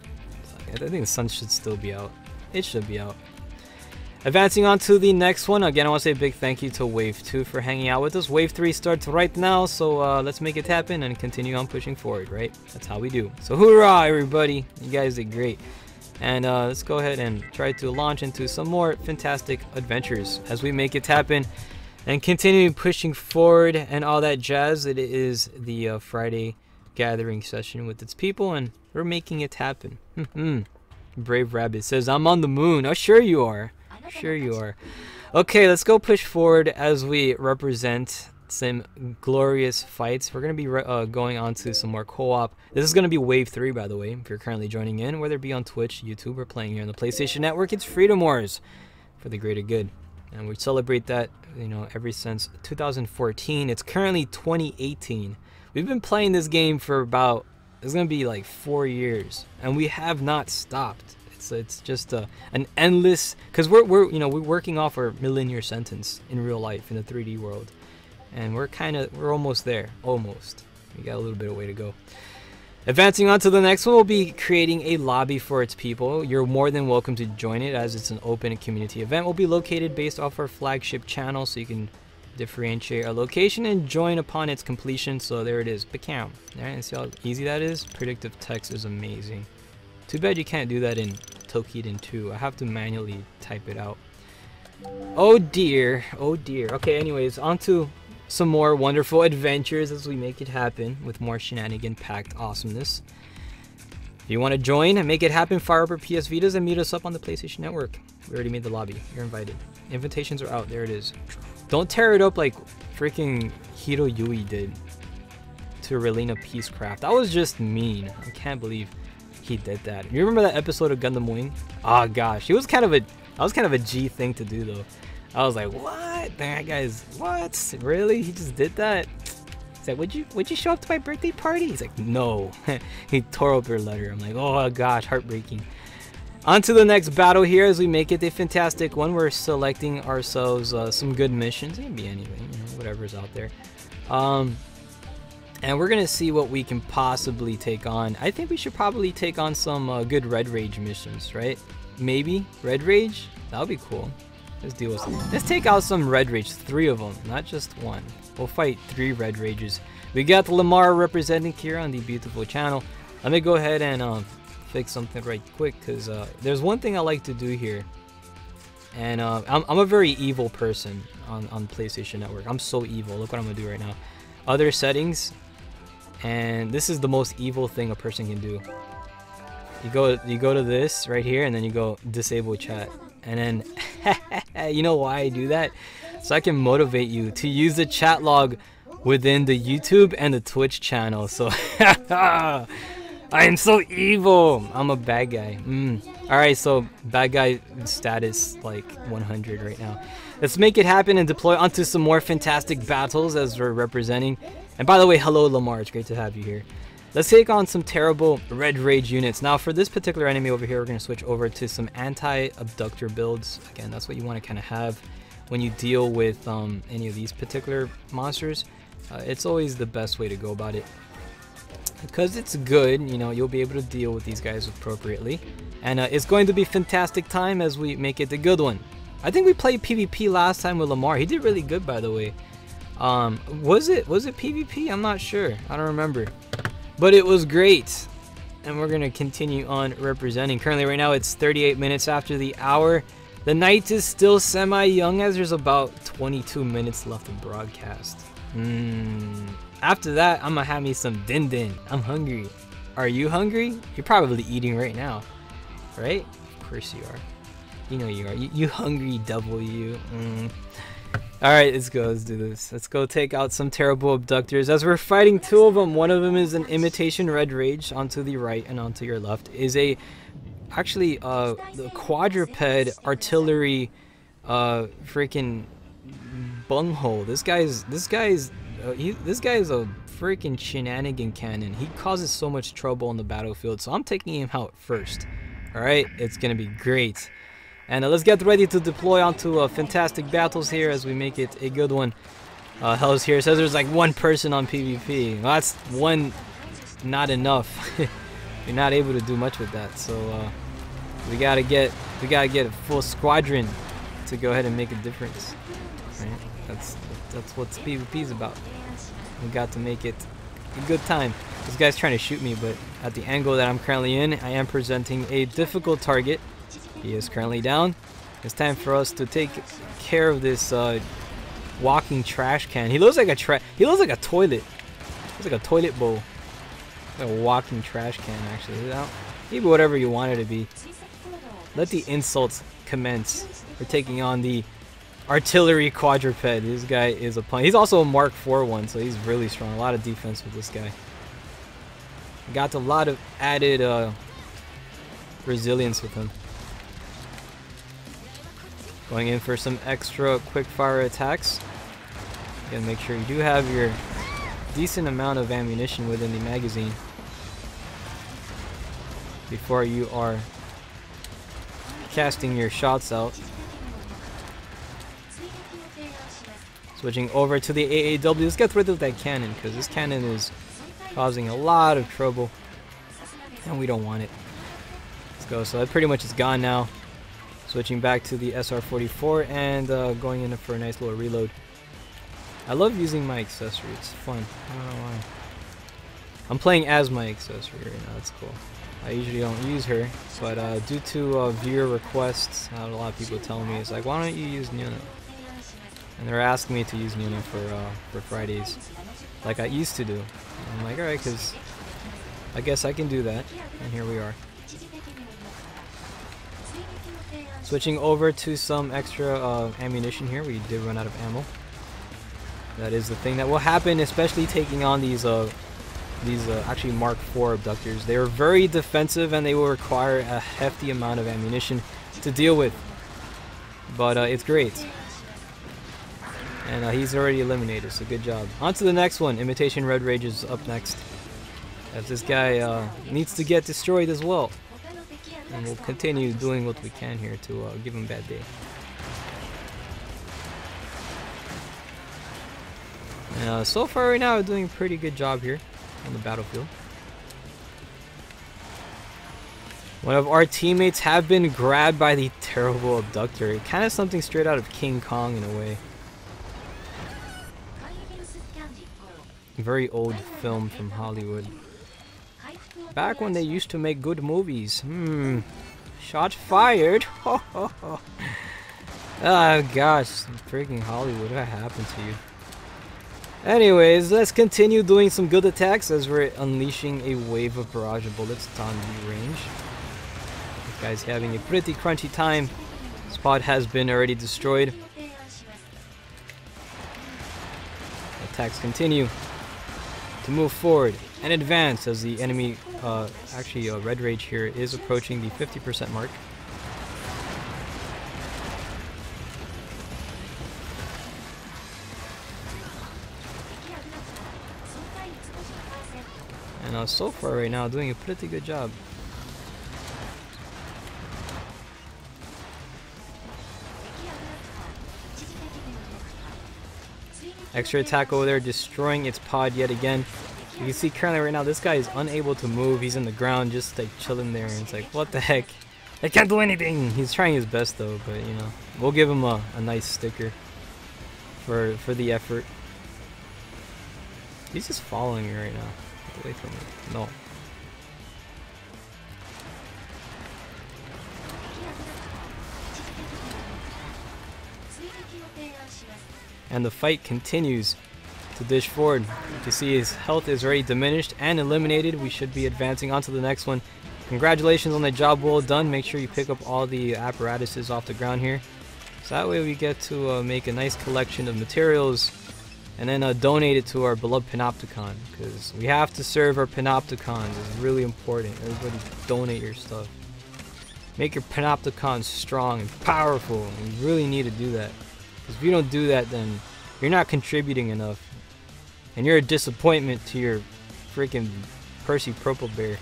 I think the sun should still be out. It should be out. Advancing on to the next one. Again, I want to say a big thank you to Wave 2 for hanging out with us. Wave 3 starts right now, so let's make it happen and continue on pushing forward, right? That's how we do. So hoorah, everybody. You guys did great. And let's go ahead and try to launch into some more fantastic adventures as we make it happen and continue pushing forward and all that jazz. It is the Friday gathering session with its people, and we're making it happen. Brave Rabbit says, I'm on the moon. Oh, sure you are. Sure you are. Okay, let's go push forward as we represent some glorious fights. We're going to be going on to some more co-op. This is going to be Wave 3, by the way, if you're currently joining in, whether it be on Twitch, YouTube, or playing here on the PlayStation Network. It's Freedom Wars for the greater good. And we celebrate that, you know, ever since 2014. It's currently 2018. We've been playing this game for about, it's going to be like 4 years, and we have not stopped. It's just an endless, because we're working off our millennial sentence in real life in the 3D world, and we're almost there. Almost. We got a little bit of way to go. Advancing on to the next one, we'll be creating a lobby for its people. You're more than welcome to join it, as it's an open community event. Will be located based off our flagship channel, so you can differentiate our location and join upon its completion. So there it is. Bacam. Alright, and see how easy that is? Predictive text is amazing. Too bad you can't do that in Tokiden 2. I have to manually type it out. Oh dear. Oh dear. Okay, anyways, on to some more wonderful adventures as we make it happen with more shenanigan-packed awesomeness. If you want to join and make it happen, fire up our PS Vitas and meet us up on the PlayStation Network. We already made the lobby. You're invited. Invitations are out. There it is. Don't tear it up like freaking Hiro Yui did to Relina Peacecraft. That was just mean. I can't believe he did that. You remember that episode of Gundam Wing? Oh gosh, that was kind of a G thing to do though. I was like, what? That guy's, what? Really? He just did that? He's like, would you show up to my birthday party? He's like, no. He tore up your letter. I'm like, oh gosh, heartbreaking. On to the next battle here as we make it a fantastic one. We're selecting ourselves some good missions. It can be anything, you know, whatever's out there. And we're gonna see what we can possibly take on. I think we should probably take on some good Red Rage missions, right? Maybe Red Rage? That would be cool. Let's deal with some. Let's take out some Red Rage, 3 of them, not just 1. We'll fight 3 Red Rages. We got Lamar representing here on the beautiful channel. Let me go ahead and fix something right quick, because there's one thing I like to do here. And I'm a very evil person on PlayStation Network. I'm so evil. Look what I'm gonna do right now. Other settings. And this is the most evil thing a person can do. You go to this right here, and then you go disable chat, and then you know why I do that? So I can motivate you to use the chat log within the YouTube and the Twitch channel. So I am so evil. I'm a bad guy. Alright, so bad guy status like 100 right now. Let's make it happen and deploy onto some more fantastic battles as we're representing. And by the way, hello Lamar, it's great to have you here. Let's take on some terrible Red Rage units. Now for this particular enemy over here, we're going to switch over to some anti-abductor builds. Again, that's what you want to kind of have when you deal with any of these particular monsters. It's always the best way to go about it, because it's good, you know, you'll be able to deal with these guys appropriately. And it's going to be fantastic time as we make it the good one. I think we played PvP last time with Lamar. He did really good, by the way. Was it PvP? I'm not sure. I don't remember. But it was great. And we're going to continue on representing. Currently right now it's 38 minutes after the hour. The night is still semi-young as there's about 22 minutes left of broadcast. After that, I'm going to have me some din din. I'm hungry. Are you hungry? You're probably eating right now. Right? Of course you are. You know you are. You hungry devil, you. Alright, let's go. Let's do this. Let's go take out some terrible abductors. As we're fighting 2 of them, one of them is an imitation Red Rage onto the right, and onto your left is a actually the quadruped artillery freaking bunghole. This guy's This guy is a freaking shenanigan cannon. He causes so much trouble on the battlefield, so I'm taking him out first. Alright, it's gonna be great. And let's get ready to deploy onto fantastic battles here as we make it a good one. Hell's here says there's like one person on PvP. Well, that's one not enough. You're not able to do much with that, so we gotta get a full squadron to go ahead and make a difference. Right? That's what PvP is about. We got to make it a good time. This guy's trying to shoot me, but at the angle that I'm currently in, I am presenting a difficult target. He is currently down. It's time for us to take care of this walking trash can. He looks like a toilet. He looks like a toilet bowl. Like a walking trash can, actually. Maybe whatever you want it to be. Let the insults commence. We're taking on the artillery quadruped. This guy is a pun. He's also a Mark IV one, so he's really strong. A lot of defense with this guy. Got a lot of added resilience with him. Going in for some extra quick fire attacks. Gotta make sure you do have your decent amount of ammunition within the magazine before you are casting your shots out. Switching over to the AAW. Let's get rid of that cannon, because this cannon is causing a lot of trouble and we don't want it. Let's go. So that pretty much is gone now. Switching back to the SR-44 and going in for a nice little reload. I love using my accessory. It's fun. I don't know why. I'm playing as my accessory right now. That's cool. I usually don't use her, but due to viewer requests, a lot of people tell me, it's like, why don't you use Nuna? And they're asking me to use Nuna for Fridays, like I used to do. And I'm like, alright, because I guess I can do that. And here we are. Switching over to some extra ammunition here. We did run out of ammo. That is the thing that will happen, especially taking on these actually Mark IV abductors. They are very defensive and they will require a hefty amount of ammunition to deal with. But it's great. And he's already eliminated, so good job. On to the next one. Imitation Red Rage is up next. As this guy needs to get destroyed as well. And we'll continue doing what we can here to give him a bad day. And so far right now, we're doing a pretty good job here on the battlefield. One of our teammates have been grabbed by the terrible abductor. Kind of something straight out of King Kong in a way. Very old film from Hollywood. Back when they used to make good movies. Shots fired. Oh gosh, freaking Hollywood, what happened to you? Anyways, let's continue doing some good attacks as we're unleashing a wave of barrage of bullets down the range. This guy's having a pretty crunchy time. Spot has been already destroyed. Attacks continue to move forward and advance as the enemy, Red Rage here is approaching the 50% mark. And so far right now, doing a pretty good job. Extra attack over there, destroying its pod yet again. You can see currently right now, this guy is unable to move. He's in the ground, just like chilling there. And it's like, what the heck? I can't do anything. He's trying his best though, but you know, we'll give him a nice sticker for the effort. He's just following me right now. Get away from me. No. And the fight continues to dish forward. You can see his health is already diminished and eliminated. We should be advancing on to the next one. Congratulations on the job well done. Make sure you pick up all the apparatuses off the ground here. So that way we get to make a nice collection of materials and then donate it to our beloved Panopticon, because we have to serve our Panopticons. It's really important. Everybody donate your stuff. Make your Panopticons strong and powerful. You really need to do that. Because if you don't do that, then you're not contributing enough. And you're a disappointment to your freaking Percy Purple Bear.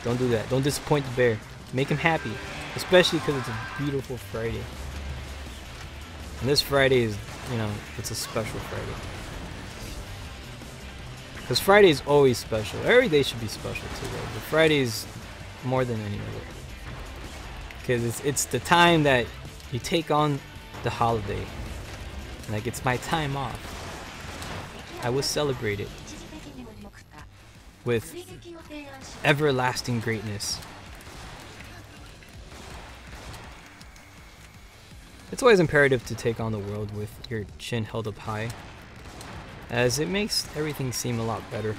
Don't do that. Don't disappoint the bear. Make him happy. Especially because it's a beautiful Friday. And this Friday is, you know, it's a special Friday. Because Friday is always special. Every day should be special too, though. But Friday's more than any other. Because it's the time that you take on the holiday. Like, it's my time off. I will celebrate it with everlasting greatness. It's always imperative to take on the world with your chin held up high, as it makes everything seem a lot better.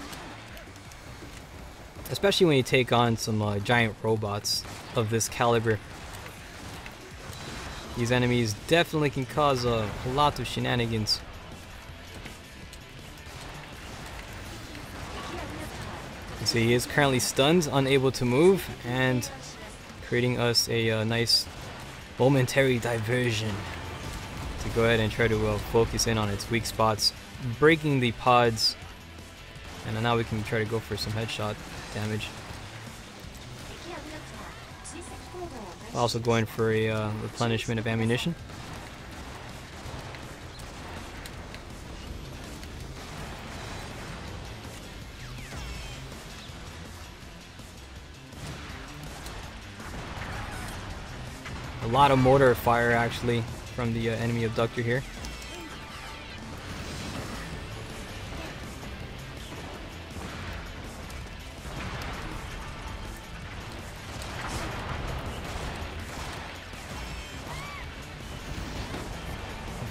Especially when you take on some giant robots of this caliber. These enemies definitely can cause a lot of shenanigans. You see, he is currently stunned, unable to move, and creating us a nice momentary diversion to go ahead and try to focus in on its weak spots, breaking the pods, and now we can try to go for some headshot damage. Also going for a replenishment of ammunition. A lot of mortar fire actually from the enemy abductor here.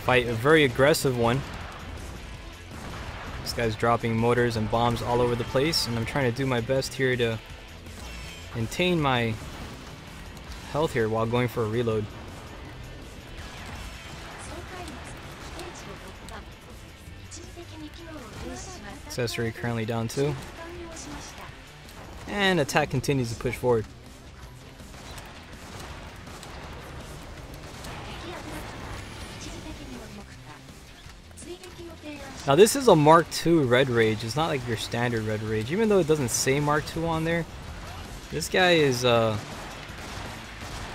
Fight a very aggressive one. This guy's dropping mortars and bombs all over the place, and I'm trying to do my best here to maintain my health here while going for a reload. Accessory currently down 2. And attack continues to push forward. Now this is a Mark II Red Rage. It's not like your standard Red Rage. Even though it doesn't say Mark II on there, this guy is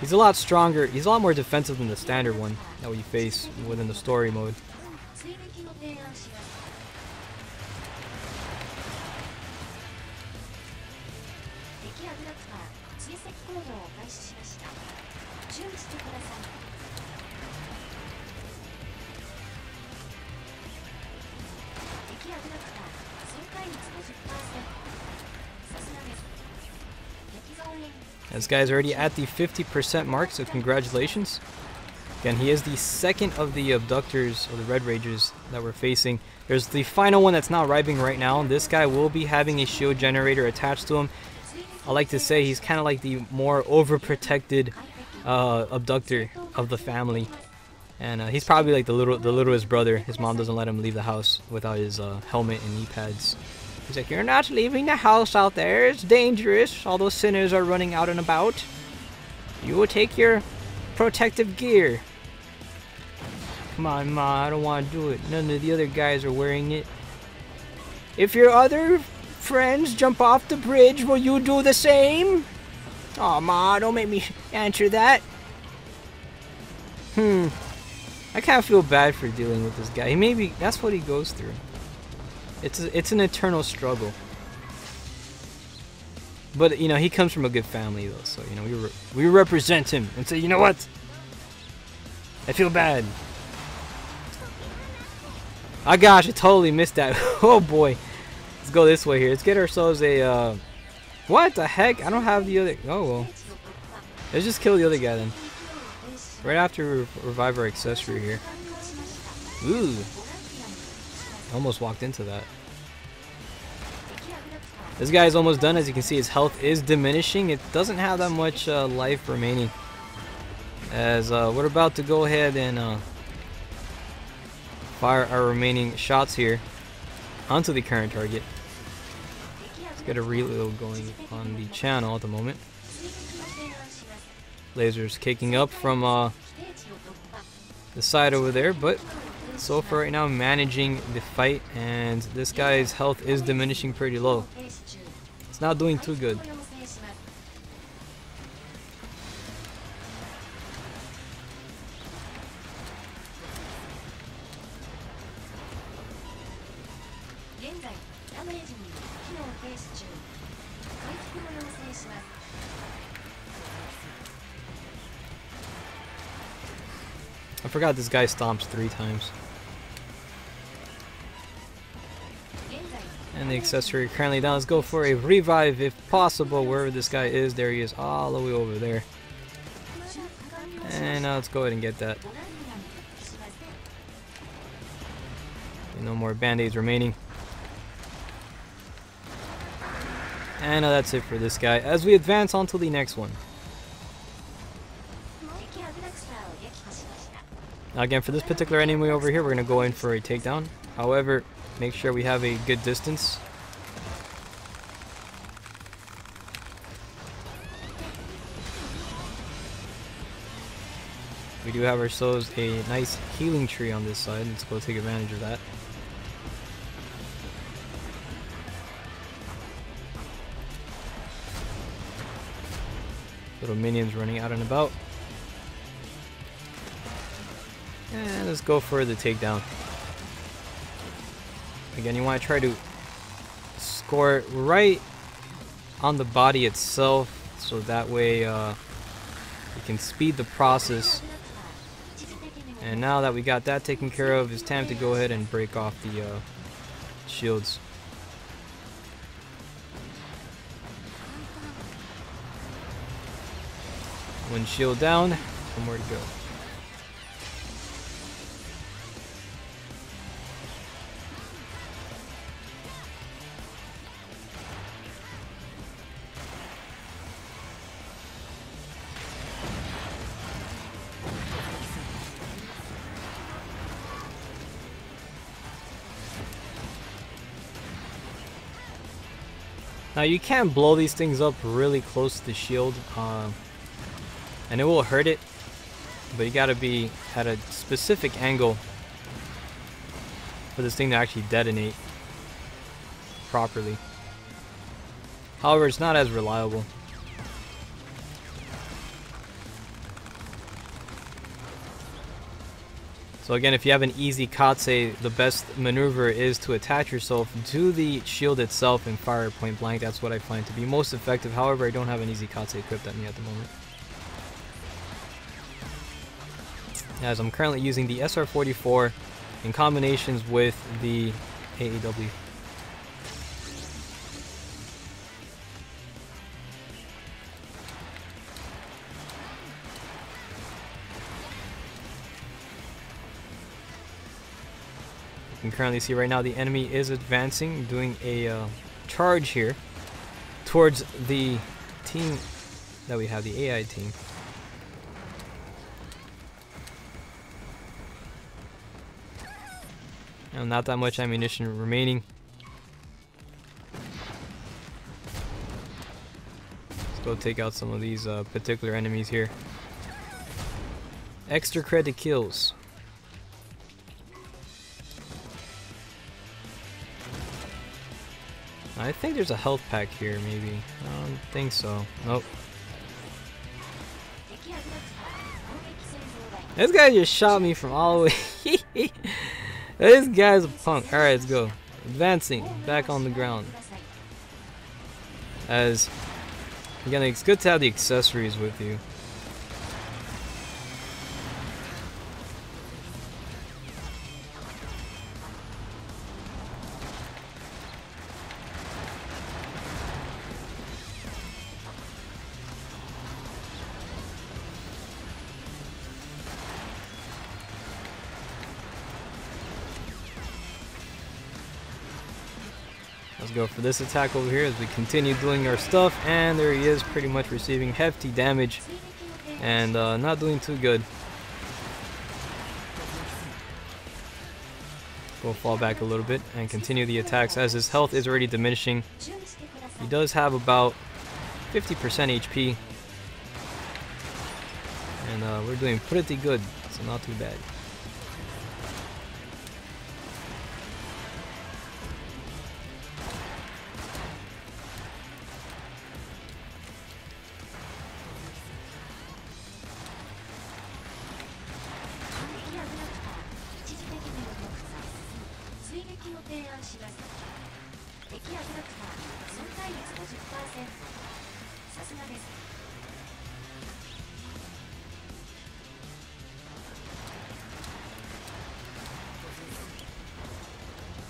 he's a lot stronger. He's a lot more defensive than the standard one that we face within the story mode. This guy's already at the 50% mark, so congratulations. Again, he is the second of the abductors, or the Red Rages, that we're facing. There's the final one that's not arriving right now. This guy will be having a shield generator attached to him. I like to say he's kind of like the more overprotected abductor of the family. And he's probably like the littlest brother. His mom doesn't let him leave the house without his helmet and knee pads. He's like, "You're not leaving the house out there. It's dangerous. All those sinners are running out and about. You will take your protective gear." Come on, Ma, I don't want to do it. None of the other guys are wearing it. "If your other friends jump off the bridge, will you do the same?" "Aw, Ma, don't make me answer that." I kind of feel bad for dealing with this guy. Maybe that's what he goes through. It's an eternal struggle. But you know, he comes from a good family though, so you know we represent him and say, you know what? I feel bad. Oh gosh, I totally missed that. Oh boy. Let's go this way here. Let's get ourselves a what the heck? I don't have the other. Oh well. Let's just kill the other guy then. Right after we revive our accessory here. Ooh. Almost walked into that. This guy is almost done. As you can see, his health is diminishing. It doesn't have that much life remaining. As we're about to go ahead and fire our remaining shots here onto the current target. Let's get a reload going on the channel at the moment. Lasers kicking up from the side over there, but So for right now, managing the fight, and this guy's health is diminishing pretty low. It's not doing too good. I forgot this guy stomps 3 times. And the accessory currently down. Let's go for a revive if possible. Wherever this guy is, there he is, all the way over there. And now let's go ahead and get that. No more band-aids remaining. And that's it for this guy as we advance on to the next one. Now again, for this particular enemy over here, we're going to go in for a takedown. However, make sure we have a good distance. We do have ourselves a nice healing tree on this side. Let's go take advantage of that. Little minions running out and about. And let's go for the takedown. Again, you want to try to score it right on the body itself, so that way you can speed the process. And now that we got that taken care of, it's time to go ahead and break off the shields. One shield down, one more to go. Now you can blow these things up really close to the shield, and it will hurt it, but you gotta be at a specific angle for this thing to actually detonate properly. However, it's not as reliable. So again, if you have an easy Katse, the best maneuver is to attach yourself to the shield itself and fire point blank. That's what I find to be most effective. However, I don't have an easy Katse equipped at me at the moment, as I'm currently using the SR-44 in combinations with the AAW. You can currently see right now the enemy is advancing, doing a charge here towards the team that we have, the AI team. And not that much ammunition remaining. Let's go take out some of these particular enemies here. Extra credit kills. I think there's a health pack here, maybe. I don't think so. Nope. This guy just shot me from all the way. This guy's a punk. Alright, let's go. Advancing. Back on the ground. As, again, it's good to have the accessories with you. Let's go for this attack over here as we continue doing our stuff, and there he is, pretty much receiving hefty damage and not doing too good. We'll fall back a little bit and continue the attacks as his health is already diminishing. He does have about 50% HP, and we're doing pretty good, so not too bad.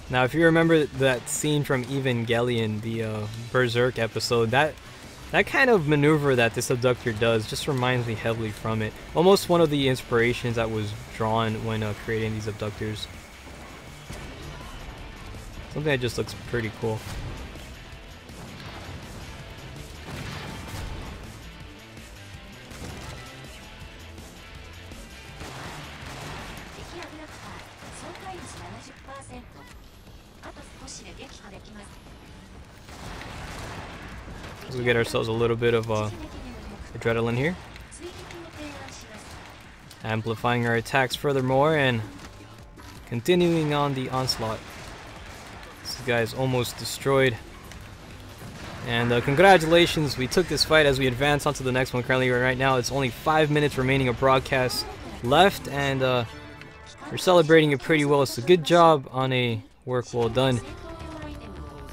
Now, if you remember that scene from Evangelion, the Berserk episode, that kind of maneuver that this abductor does just reminds me heavily from it. Almost one of the inspirations that was drawn when creating these abductors. Something that just looks pretty cool. So we get ourselves a little bit of adrenaline here. Amplifying our attacks furthermore and continuing on the onslaught. This guy is almost destroyed. And congratulations, we took this fight as we advance onto the next one. Currently right now it's only 5 minutes remaining of broadcast left, and we're celebrating it pretty well. So good job on a work well done.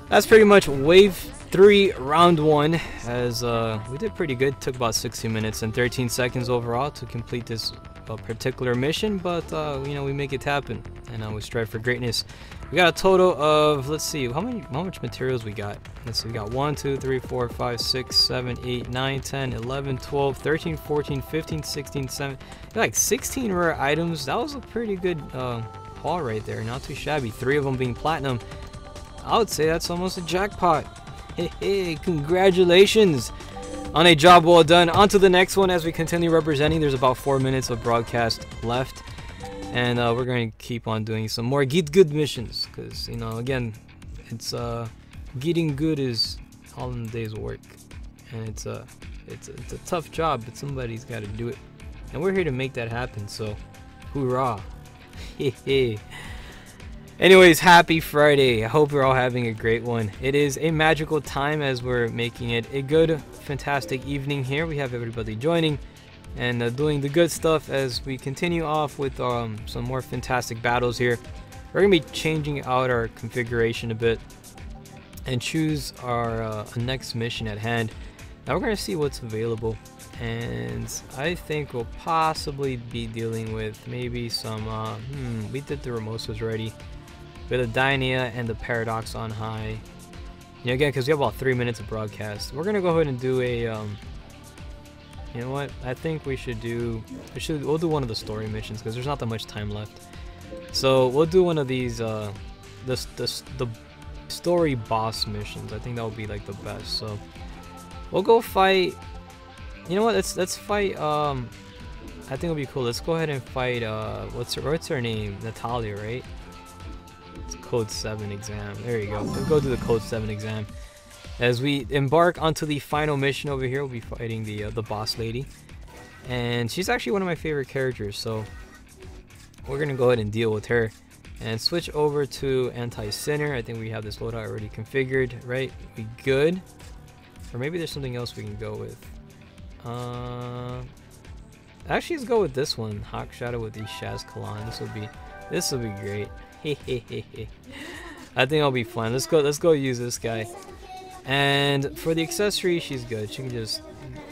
That's pretty much wave 3 round 1, as we did pretty good. Took about 60 minutes and 13 seconds overall to complete this particular mission, but you know, we make it happen, and we strive for greatness. We got a total of, let's see, how much materials we got. Let's see, we got 1 2 3 4 5 6 7 8 9 10 11 12 13 14 15 16 17, like 16 rare items. That was a pretty good haul right there, not too shabby. 3 of them being platinum. I would say that's almost a jackpot. Hey, congratulations on a job well done. On to the next one as we continue representing. There's about 4 minutes of broadcast left, and we're going to keep on doing some more get good missions, because, you know, again, it's getting good is all in the day's work, and it's a tough job, but somebody's got to do it, and we're here to make that happen. So hoorah. Anyways, happy Friday. I hope we're all having a great one. It is a magical time as we're making it a good, fantastic evening here. We have everybody joining and doing the good stuff as we continue off with some more fantastic battles here. We're going to be changing out our configuration a bit and choose our next mission at hand. Now we're going to see what's available, and I think we'll possibly be dealing with maybe some, we did the Ramosas already. We have the Dynea and the Paradox on high. You know, again, because we have about 3 minutes of broadcast. We're gonna go ahead and do a, you know what? I think we should do. We'll do one of the story missions because there's not that much time left. So we'll do one of these, the story boss missions. I think that would be like the best. So we'll go fight. You know what? Let's fight. I think it'll be cool. Let's go ahead and fight. What's her name? Natalia, right? It's Code 7 exam. There you go. We'll go do the Code 7 exam. As we embark onto the final mission over here, we'll be fighting the boss lady, and she's actually one of my favorite characters. So we're gonna go ahead and deal with her and switch over to Anti-Sinner. I think we have this loadout already configured, right? We good? Or maybe there's something else we can go with. Actually, let's go with this one, Hawk Shadow with the Shaz Kalan. This will be great. I think it'll be fun. Let's go use this guy. And for the accessory, she's good. She can just,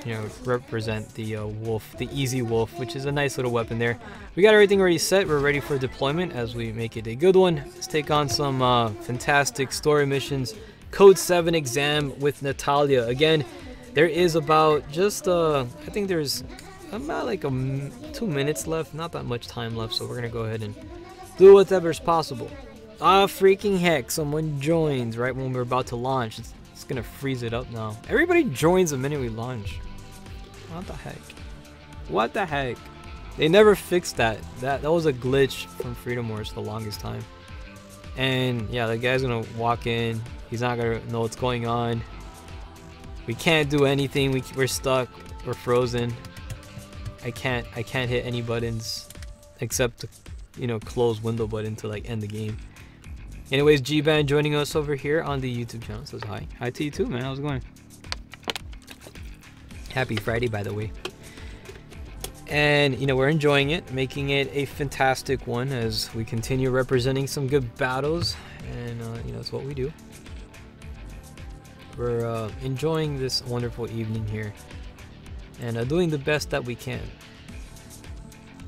you know, represent the wolf, the easy wolf, which is a nice little weapon there. We got everything already set. We're ready for deployment as we make it a good one. Let's take on some fantastic story missions. Code 7 exam with Natalia. Again, there is about just I think there's about like 2 minutes left. Not that much time left, so we're gonna go ahead and do whatever's possible. Ah, freaking heck, someone joins right when we're about to launch. It's gonna freeze it up now. Everybody joins the minute we launch. What the heck? What the heck? They never fixed that. That was a glitch from Freedom Wars for the longest time. And yeah, the guy's gonna walk in. He's not gonna know what's going on. We can't do anything. We're stuck. We're frozen. I can't hit any buttons except, you know, close window button to like end the game. Anyways, G-Band joining us over here on the YouTube channel says hi. Hi to you too, man. How's it going? Happy Friday, by the way. And, you know, we're enjoying it, making it a fantastic one as we continue representing some good battles. And, you know, it's what we do. we're enjoying this wonderful evening here and doing the best that we can.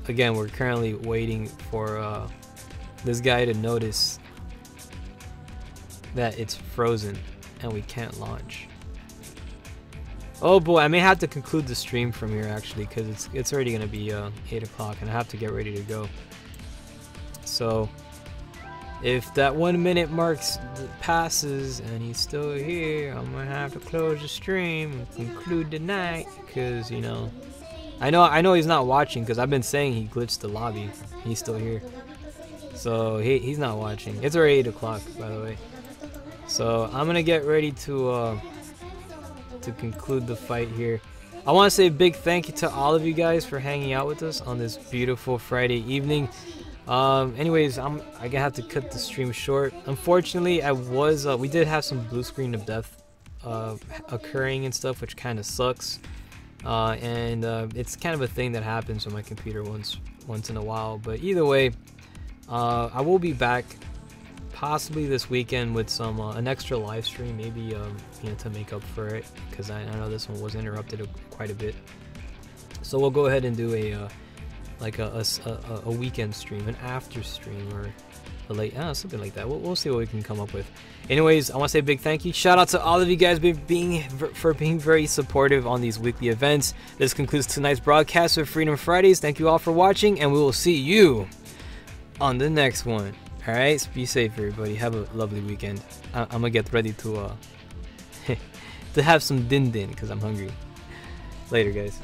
Again, we're currently waiting for this guy to notice that it's frozen and we can't launch. Oh boy, I may have to conclude the stream from here actually, because it's already gonna be 8 o'clock and I have to get ready to go. So if that 1 minute mark passes and he's still here, I'm gonna have to close the stream and conclude the night, because you know, I know he's not watching, because I've been saying he glitched the lobby. He's still here, so he's not watching. It's already 8 o'clock, by the way. So I'm gonna get ready to conclude the fight here. I want to say a big thank you to all of you guys for hanging out with us on this beautiful Friday evening. Anyways, I'm gonna have to cut the stream short. Unfortunately, we did have some blue screen of death occurring and stuff, which kind of sucks. And it's kind of a thing that happens with my computer once in a while. But either way, I will be back possibly this weekend with some an extra live stream, maybe you know, to make up for it, because I know this one was interrupted quite a bit. So we'll go ahead and do a like a weekend stream, an after stream, or a late, something like that. We'll see what we can come up with. Anyways, I want to say a big thank you. Shout out to all of you guys for being very supportive on these weekly events. This concludes tonight's broadcast of Freedom Fridays. Thank you all for watching, and we will see you on the next one. All right, be safe, everybody. Have a lovely weekend. I'm gonna get ready to to have some din din because I'm hungry. Later, guys.